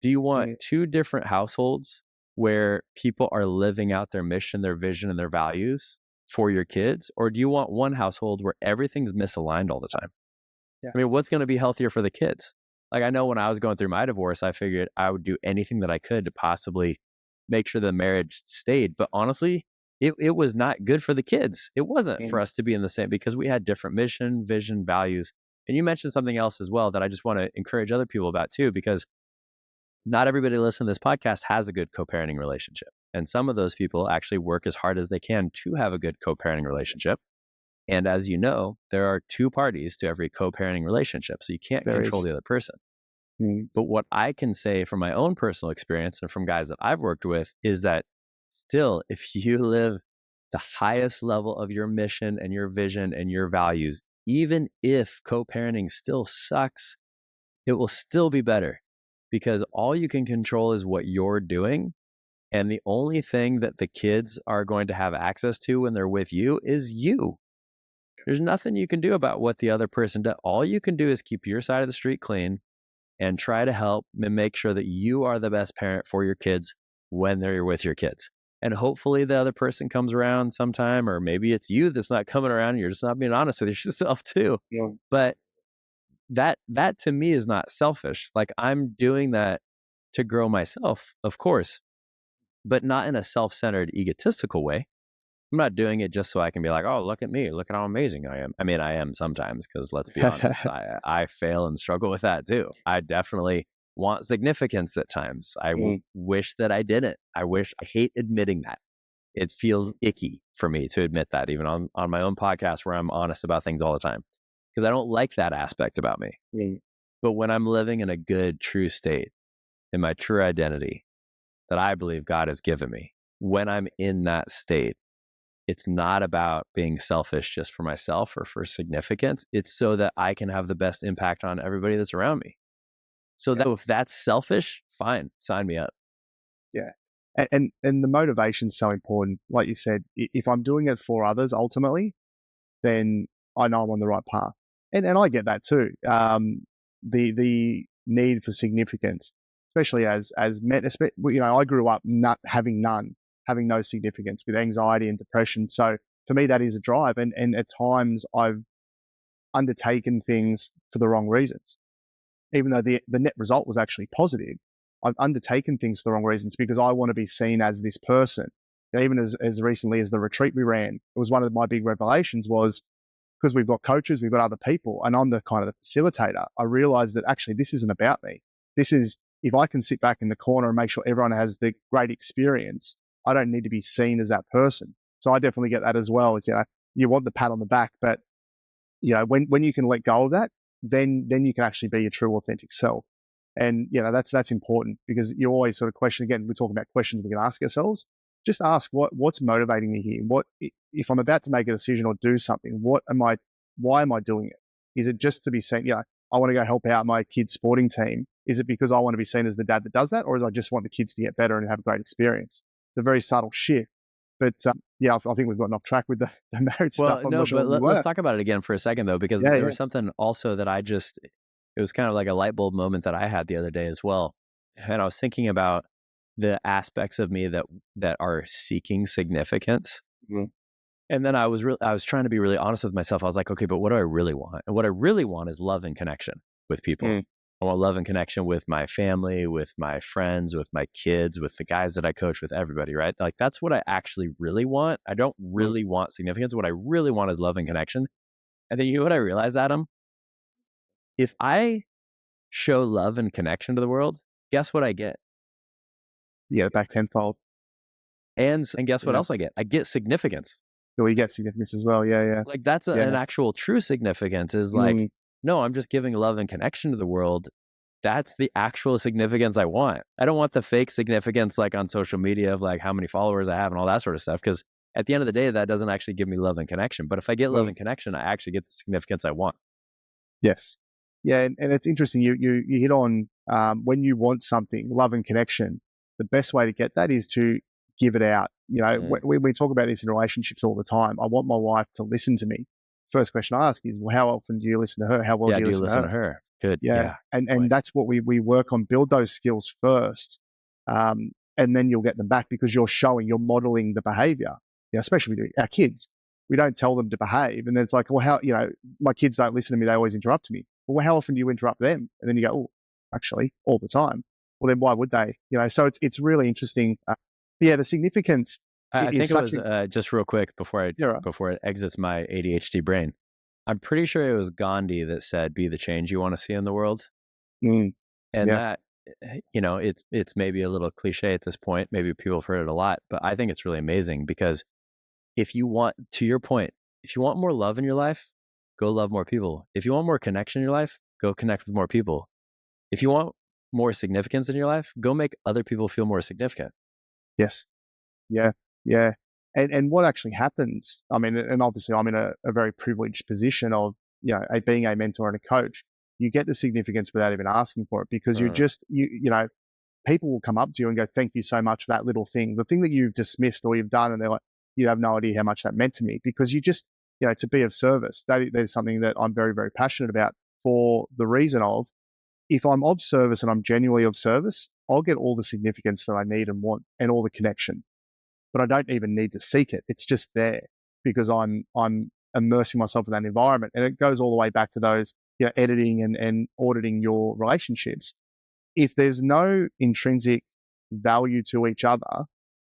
Do you want two different households where people are living out their mission, their vision, and their values? for your kids? Or do you want one household where everything's misaligned all the time? Yeah. I mean, what's going to be healthier for the kids? Like, I know when I was going through my divorce, I figured I would do anything that I could to possibly make sure the marriage stayed. But honestly, it was not good for the kids. It wasn't for us to be in the same, because we had different mission, vision, values. And you mentioned something else as well that I just want to encourage other people about too, because not everybody listening to this podcast has a good co-parenting relationship. And some of those people actually work as hard as they can to have a good co-parenting relationship. And as you know, there are two parties to every co-parenting relationship. So you can't control the other person. But what I can say from my own personal experience and from guys that I've worked with is that still, if you live the highest level of your mission and your vision and your values, even if co-parenting still sucks, it will still be better, because all you can control is what you're doing. And the only thing that the kids are going to have access to when they're with you is you. There's nothing you can do about what the other person does. All you can do is keep your side of the street clean and try to help and make sure that you are the best parent for your kids when they're with your kids. And hopefully the other person comes around sometime, or maybe it's you that's not coming around and you're just not being honest with yourself too. Yeah. But that to me is not selfish. Like, I'm doing that to grow myself, of course, but not in a self-centered, egotistical way. I'm not doing it just so I can be like, oh, look at me, look at how amazing I am. I mean, I am sometimes, because let's be honest, I fail and struggle with that too. I definitely want significance at times. I wish that I didn't. I hate admitting that. It feels icky for me to admit that, even on my own podcast where I'm honest about things all the time, because I don't like that aspect about me. But when I'm living in a good, true state, in my true identity that I believe God has given me, when I'm in that state, it's not about being selfish just for myself or for significance. It's so that I can have the best impact on everybody that's around me. So that if that's selfish, fine, sign me up. Yeah. And the motivation's so important. Like you said, if I'm doing it for others ultimately, then I know I'm on the right path. And I get that too. The need for significance, especially as men, I grew up not having no significance, with anxiety and depression. So for me, that is a drive. And at times I've undertaken things for the wrong reasons. Even though the net result was actually positive, I've undertaken things for the wrong reasons because I want to be seen as this person. Even as recently as the retreat we ran, it was one of my big revelations was, because we've got coaches, we've got other people, and I'm the kind of the facilitator, I realized that actually this isn't about me. This is, if I can sit back in the corner and make sure everyone has the great experience, I don't need to be seen as that person. So I definitely get that as well. It's, you want the pat on the back, but when you can let go of that, then you can actually be your true authentic self. And that's important, because you always sort of question, again, we're talking about questions we can ask ourselves. Just ask what's motivating me here? What, if I'm about to make a decision or do something, why am I doing it? Is it just to be seen? I want to go help out my kids' sporting team. Is it because I want to be seen as the dad that does that? Or is I just want the kids to get better and have a great experience? It's a very subtle shift. But I think we've gotten off track with the marriage stuff. Well, no, but let's talk about it again for a second though, because there was something also that it was kind of like a light bulb moment that I had the other day as well. And I was thinking about the aspects of me that are seeking significance. Mm-hmm. And then I was trying to be really honest with myself. I was like, okay, but what do I really want? And what I really want is love and connection with people. Mm. I want love and connection with my family, with my friends, with my kids, with the guys that I coach, with everybody, right? Like, that's what I actually really want. I don't really want significance. What I really want is love and connection. And then you know what I realized, Adam? If I show love and connection to the world, guess what I get? You get it back tenfold. And guess what else I get? I get significance. So you get significance as well. Yeah. Like, that's an actual true significance, is like, no, I'm just giving love and connection to the world. That's the actual significance I want. I don't want the fake significance like on social media of like how many followers I have and all that sort of stuff. Because at the end of the day, that doesn't actually give me love and connection. But if I get love and connection, I actually get the significance I want. Yes. Yeah. And it's interesting. You hit on when you want something, love and connection, the best way to get that is to give it out. We talk about this in relationships all the time. I want my wife to listen to me. First question I ask is, well, how often do you listen to her? How well do you listen to her? Good. Yeah. And that's what we work on, build those skills first. And then you'll get them back because you're modeling the behavior, especially with our kids. we don't tell them to behave. And then it's like, well, how, my kids don't listen to me. They always interrupt me. Well, how often do you interrupt them? And then you go, oh, actually, all the time. Well, then why would they? So it's really interesting. The significance. I think it was just real quick before it exits my ADHD brain. I'm pretty sure it was Gandhi that said, "Be the change you want to see in the world." And that, it's maybe a little cliche at this point. Maybe people have heard it a lot, but I think it's really amazing because if you want, to your point, if you want more love in your life, go love more people. If you want more connection in your life, go connect with more people. If you want more significance in your life, go make other people feel more significant. Yes. Yeah. Yeah. And what actually happens, I mean, and obviously I'm in a very privileged position of, being a mentor and a coach. You get the significance without even asking for it because you're just, people will come up to you and go, thank you so much for that little thing. The thing that you've dismissed or you've done, and they're like, you have no idea how much that meant to me because you just, to be of service. There's something that I'm very, very passionate about for the reason of, if I'm of service and I'm genuinely of service, I'll get all the significance that I need and want and all the connection. But I don't even need to seek it. It's just there because I'm immersing myself in that environment. And it goes all the way back to those, editing and auditing your relationships. If there's no intrinsic value to each other,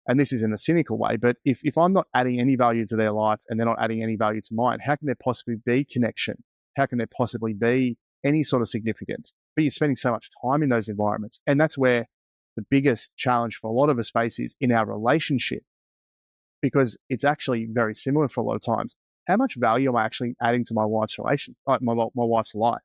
and this is in a cynical way, but if I'm not adding any value to their life and they're not adding any value to mine, how can there possibly be connection? How can there possibly be any sort of significance? But you're spending so much time in those environments. And that's where the biggest challenge for a lot of us face is in our relationship, because it's actually very similar for a lot of times. How much value am I actually adding to my wife's relation, my wife's life?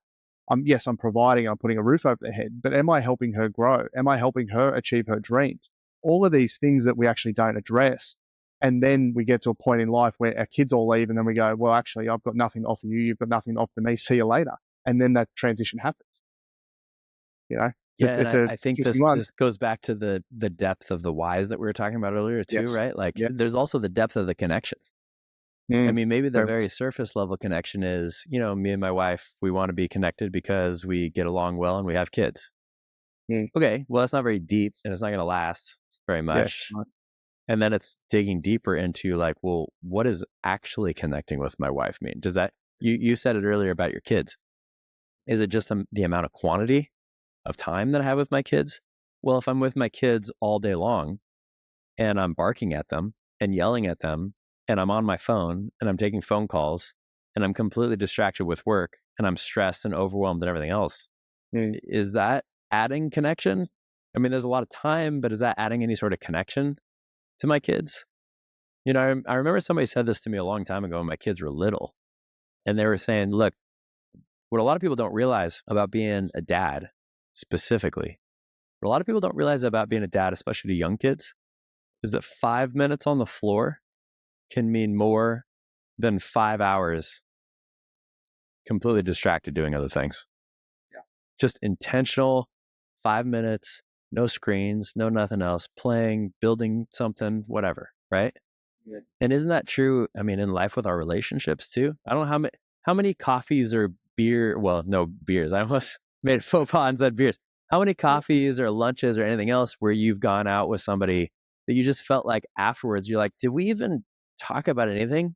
Yes, I'm providing, I'm putting a roof over their head, but am I helping her grow? Am I helping her achieve her dreams? All of these things that we actually don't address. And then we get to a point in life where our kids all leave and then we go, well, actually, I've got nothing to offer you. You've got nothing to offer me. See you later. And then that transition happens. I think this goes back to the depth of the whys that we were talking about earlier too, yes. Right? Like there's also the depth of the connections. I mean, maybe the very surface level connection is, me and my wife, we want to be connected because we get along well and we have kids. Okay, well, that's not very deep and it's not going to last very much. Yes. And then it's digging deeper into like, well, what does actually connecting with my wife mean? Does that, you said it earlier about your kids. Is it just the amount of quantity of time that I have with my kids? Well, if I'm with my kids all day long and I'm barking at them and yelling at them and I'm on my phone and I'm taking phone calls and I'm completely distracted with work and I'm stressed and overwhelmed and everything else, is that adding connection? I mean, there's a lot of time, but is that adding any sort of connection to my kids? I remember somebody said this to me a long time ago when my kids were little. And they were saying, look, what a lot of people don't realize about being a dad specifically, what a lot of people don't realize about being a dad, especially to young kids, is that 5 minutes on the floor can mean more than 5 hours completely distracted doing other things. Yeah. Just intentional 5 minutes, no screens, no nothing else, playing, building something, whatever, right? Yeah. And isn't that true? I mean, in life with our relationships too. I don't know how many coffees or beer, well, no beers. I almost made a faux pas and said beers. How many coffees or lunches or anything else where you've gone out with somebody that you just felt like afterwards, you're like, did we even talk about anything?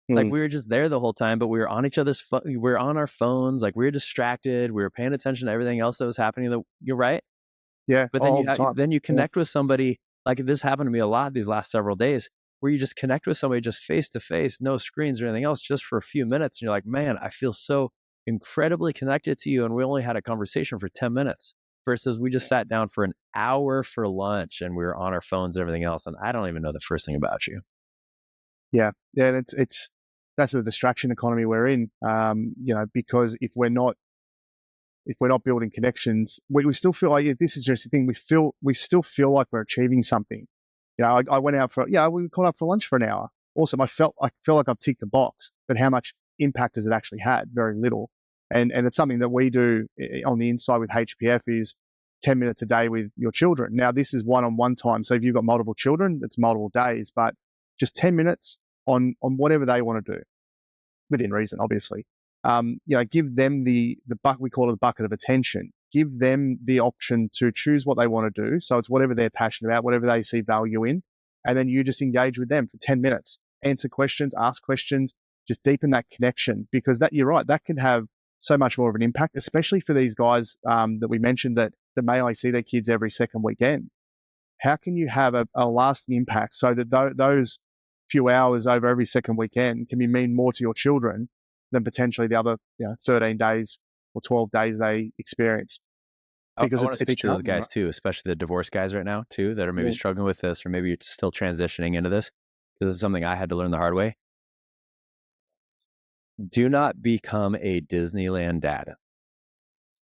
Like we were just there the whole time, but we were on each other's we were on our phones, like we were distracted. We were paying attention to everything else that was happening. You're right. Yeah. But then you connect with somebody, like this happened to me a lot these last several days, where you just connect with somebody just face to face, no screens or anything else, just for a few minutes. And you're like, man, I feel so incredibly connected to you. And we only had a conversation for 10 minutes versus we just sat down for an hour for lunch and we were on our phones and everything else. And I don't even know the first thing about you. Yeah. Yeah. It's that's the distraction economy we're in. Because if we're not building connections, we still feel like this is just the thing. We still feel like we're achieving something. I went out we caught up for lunch for an hour. Awesome. I feel like I've ticked the box, but how much impact has it actually had? Very little. And it's something that we do on the inside with HPF is 10 minutes a day with your children. Now this is one-on-one time. So if you've got multiple children, it's multiple days, but just 10 minutes on whatever they want to do within reason, obviously. Give them the bucket, we call it the bucket of attention. Give them the option to choose what they want to do. So it's whatever they're passionate about, whatever they see value in. And then you just engage with them for 10 minutes answer questions, ask questions, just deepen that connection, because that, you're right, that can have so much more of an impact, especially for these guys that we mentioned that may only see their kids every second weekend. How can you have a lasting impact so that those few hours over every second weekend can mean more to your children than potentially the other 13 days or 12 days they experience? Because I want to speak to those guys too, especially the divorced guys right now too, that are maybe struggling with this, or maybe you're still transitioning into this. This is something I had to learn the hard way. Do not become a Disneyland dad.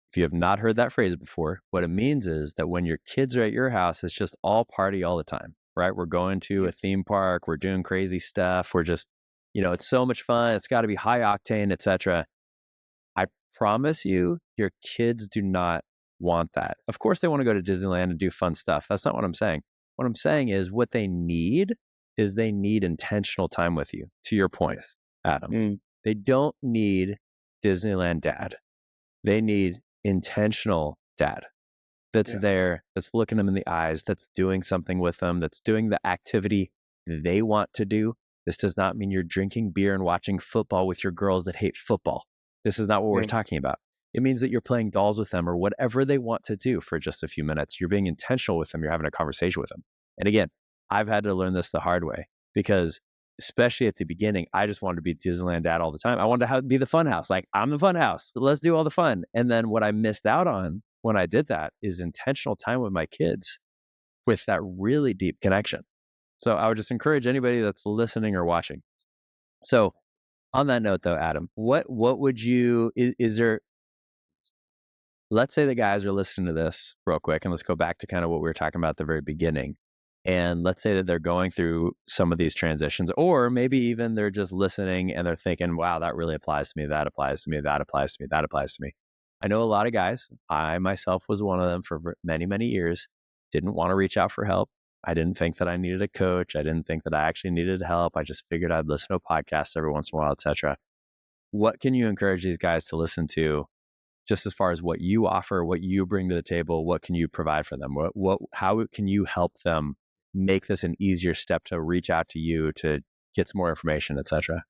If you have not heard that phrase before, what it means is that when your kids are at your house, it's just all party all the time, right? We're going to a theme park, we're doing crazy stuff, we're just, it's so much fun, it's got to be high octane, etc. I promise you, your kids do not want that. Of course, they want to go to Disneyland and do fun stuff. That's not what I'm saying. What I'm saying is what they need is they need intentional time with you, to your point, Adam. They don't need Disneyland dad. They need intentional dad that's there, that's looking them in the eyes, that's doing something with them, that's doing the activity they want to do. This does not mean you're drinking beer and watching football with your girls that hate football. This is not what we're talking about. It means that you're playing dolls with them or whatever they want to do for just a few minutes. You're being intentional with them. You're having a conversation with them. And again, I've had to learn this the hard way because especially at the beginning, I just wanted to be Disneyland dad all the time. I wanted to be the fun house. Like, I'm the fun house. Let's do all the fun. And then what I missed out on when I did that is intentional time with my kids with that really deep connection. So I would just encourage anybody that's listening or watching. So on that note though, Adam, what would you, is there, let's say the guys are listening to this real quick, and let's go back to kind of what we were talking about at the very beginning. And let's say that they're going through some of these transitions, or maybe even they're just listening and they're thinking, wow, that really applies to me. That applies to me. That applies to me. That applies to me. I know a lot of guys. I myself was one of them for many, many years. Didn't want to reach out for help. I didn't think that I needed a coach. I didn't think that I actually needed help. I just figured I'd listen to a podcast every once in a while, etc. What can you encourage these guys to listen to, just as far as what you offer, what you bring to the table? What can you provide for them? How can you help them make this an easier step to reach out to you to get some more information, etc.?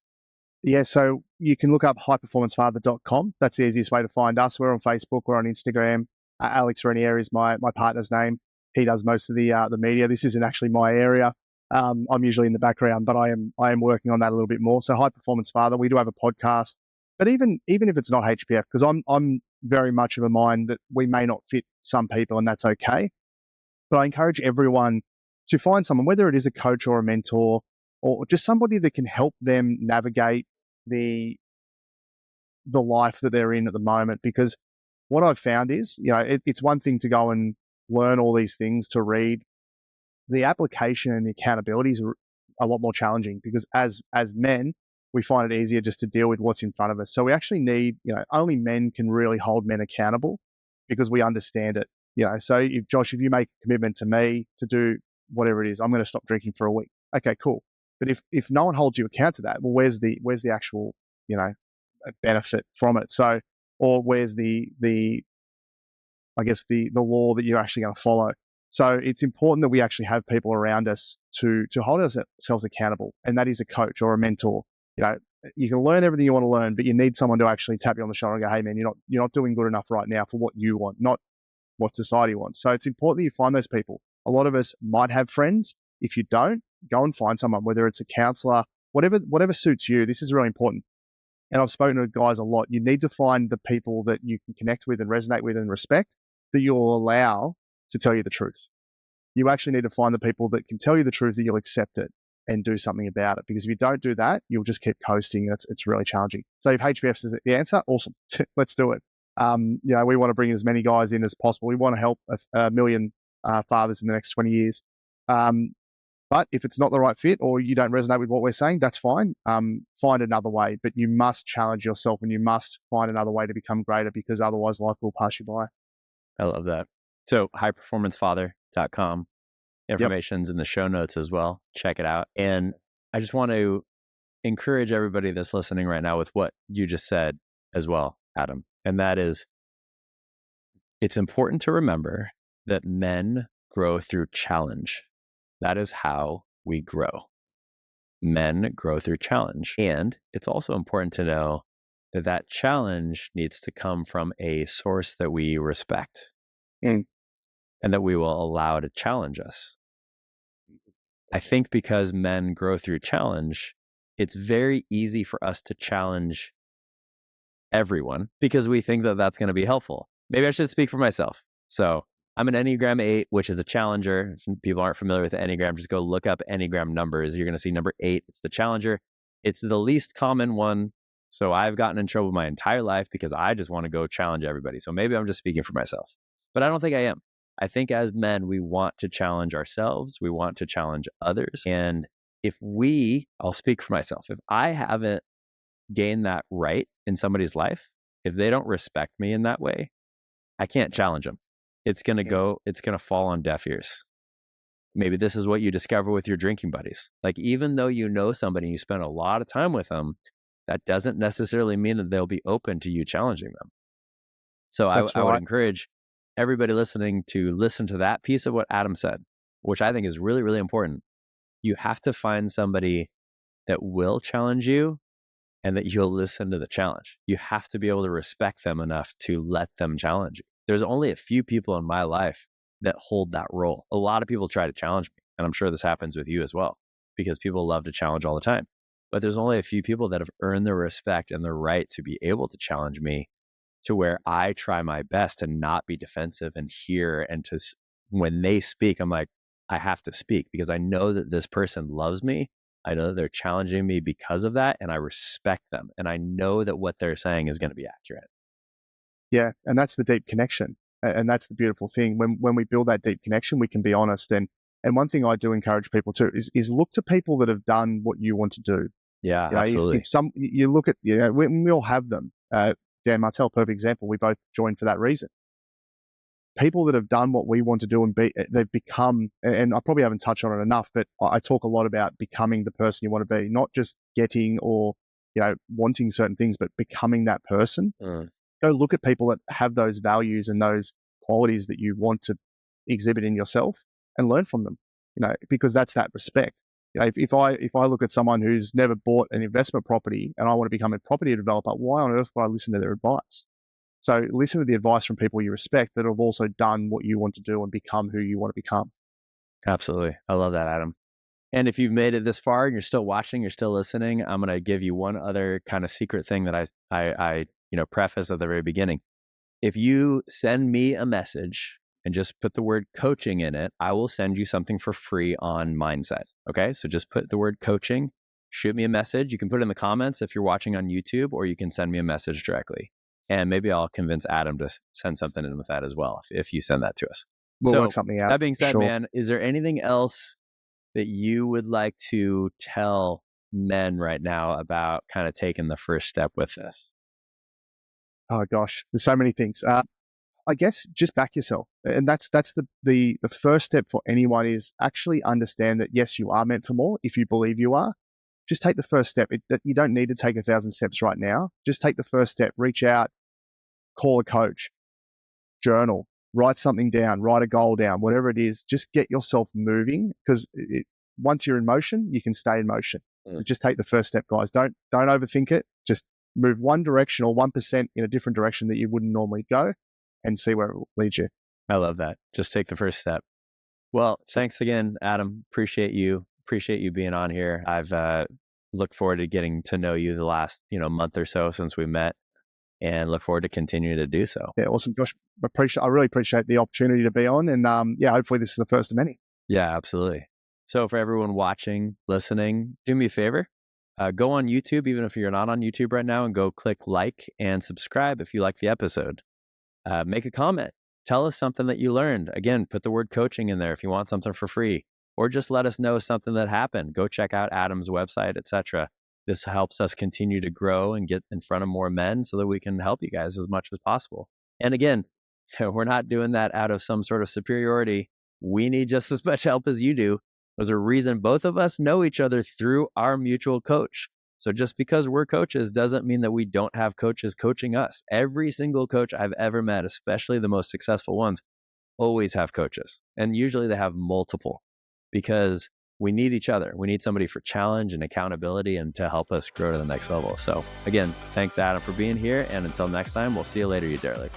Yeah, so you can look up highperformancefather.com. That's the easiest way to find us. We're on Facebook, we're on Instagram. Alex Renier is my partner's name. He does most of the media. This isn't actually my area. I'm usually in the background, but I am working on that a little bit more. So High Performance Father, we do have a podcast. But even if it's not HPF, because I'm very much of a mind that we may not fit some people, and that's okay. But I encourage everyone to find someone, whether it is a coach or a mentor, or just somebody that can help them navigate the life that they're in at the moment. Because what I've found is, it's one thing to go and learn all these things, to read. The application and the accountability is a lot more challenging, because as men, we find it easier just to deal with what's in front of us. So we actually need, only men can really hold men accountable because we understand it. So if you make a commitment to me to do whatever it is, I'm going to stop drinking for a week. Okay, cool. But if no one holds you account to that, well, where's the actual, benefit from it? So, or where's the law that you're actually going to follow? So it's important that we actually have people around us to hold ourselves accountable. And that is a coach or a mentor. You can learn everything you want to learn, but you need someone to actually tap you on the shoulder and go, hey man, you're not doing good enough right now for what you want, not what society wants. So it's important that you find those people. A lot of us might have friends. If you don't, go and find someone, whether it's a counselor, whatever suits you. This is really important. And I've spoken to guys a lot. You need to find the people that you can connect with and resonate with and respect, that you'll allow to tell you the truth. You actually need to find the people that can tell you the truth, that you'll accept it and do something about it. Because if you don't do that, you'll just keep coasting. It's really challenging. So if HBF is the answer, awesome. Let's do it. We want to bring as many guys in as possible. We want to help a million fathers in the next 20 years. But if it's not the right fit, or you don't resonate with what we're saying, that's fine. Find another way, but you must challenge yourself and you must find another way to become greater, because otherwise life will pass you by. I love that. So highperformancefather.com. Information's in the show notes as well. Check it out. And I just want to encourage everybody that's listening right now with what you just said as well, Adam. And that is, it's important to remember that men grow through challenge. That is how we grow. men grow through challenge. And it's also important to know that that challenge needs to come from a source that we respect and that we will allow to challenge us. I think because men grow through challenge, it's very easy for us to challenge everyone because we think that that's going to be helpful. Maybe I should speak for myself. So I'm an Enneagram 8, which is a challenger. If people aren't familiar with the Enneagram, just go look up Enneagram numbers. You're going to see number 8. It's the challenger. It's the least common one. So I've gotten in trouble my entire life because I just want to go challenge everybody. So maybe I'm just speaking for myself, but I don't think I am. I think as men, we want to challenge ourselves. We want to challenge others. And I'll speak for myself. If I haven't gained that right in somebody's life, if they don't respect me in that way, I can't challenge them. It's going to fall on deaf ears. Maybe this is what you discover with your drinking buddies. Like, even though you know somebody, you spend a lot of time with them, that doesn't necessarily mean that they'll be open to you challenging them. So I would encourage everybody listening to listen to that piece of what Adam said, which I think is really, really important. You have to find somebody that will challenge you and that you'll listen to the challenge. You have to be able to respect them enough to let them challenge you. There's only a few people in my life that hold that role. A lot of people try to challenge me, and I'm sure this happens with you as well, because people love to challenge all the time. But there's only a few people that have earned the respect and the right to be able to challenge me, to where I try my best to not be defensive and hear, and when they speak, I'm like, I have to speak because I know that this person loves me. I know that they're challenging me because of that, and I respect them. And I know that what they're saying is going to be accurate. Yeah, and that's the deep connection. And that's the beautiful thing. When we build that deep connection, we can be honest. And one thing I do encourage people to is look to people that have done what you want to do. Yeah, absolutely. If you look at, we all have them. Dan Martell, perfect example. We both joined for that reason. People that have done what we want to do and they've become, and I probably haven't touched on it enough, but I talk a lot about becoming the person you want to be, not just getting or, wanting certain things, but becoming that person. Go look at people that have those values and those qualities that you want to exhibit in yourself and learn from them, because that's that respect. If I look at someone who's never bought an investment property and I want to become a property developer, why on earth would I listen to their advice? So listen to the advice from people you respect that have also done what you want to do and become who you want to become. Absolutely. I love that, Adam. And if you've made it this far and you're still watching, you're still listening, I'm going to give you one other kind of secret thing that I preface at the very beginning. If you send me a message and just put the word coaching in it, I will send you something for free on Mindset. Okay. So just put the word coaching, shoot me a message. You can put it in the comments if you're watching on YouTube, or you can send me a message directly. And maybe I'll convince Adam to send something in with that as well, if you send that to us. We'll work something out. That being said, sure. Man, is there anything else that you would like to tell men right now about kind of taking the first step with this? Oh gosh, there's so many things. I guess just back yourself, and that's the first step for anyone, is actually understand that yes, you are meant for more. If you believe you are, just take the first step. That you don't need to take 1,000 steps right now. Just take the first step. Reach out, call a coach, journal, write something down, write a goal down, whatever it is. Just get yourself moving, because once you're in motion, you can stay in motion. So just take the first step, guys. Don't overthink it. Just move one direction or 1% in a different direction that you wouldn't normally go, and see where it will lead you. I love that. Just take the first step. Well, thanks again, Adam. Appreciate you being on here. I've looked forward to getting to know you the last month or so since we met, and look forward to continuing to do so. Yeah, awesome, Josh. I really appreciate the opportunity to be on, and hopefully this is the first of many. Yeah, absolutely. So for everyone watching, listening, do me a favor. Go on YouTube, even if you're not on YouTube right now, and go click like and subscribe if you like the episode. Make a comment. Tell us something that you learned. Again, put the word coaching in there if you want something for free, or just let us know something that happened. Go check out Adam's website, etc. This helps us continue to grow and get in front of more men so that we can help you guys as much as possible. And again, we're not doing that out of some sort of superiority. We need just as much help as you do. There's a reason both of us know each other through our mutual coach. So just because we're coaches doesn't mean that we don't have coaches coaching us. Every single coach I've ever met, especially the most successful ones, always have coaches. And usually they have multiple, because we need each other. We need somebody for challenge and accountability and to help us grow to the next level. So again, thanks Adam for being here. And until next time, we'll see you later, you derelict.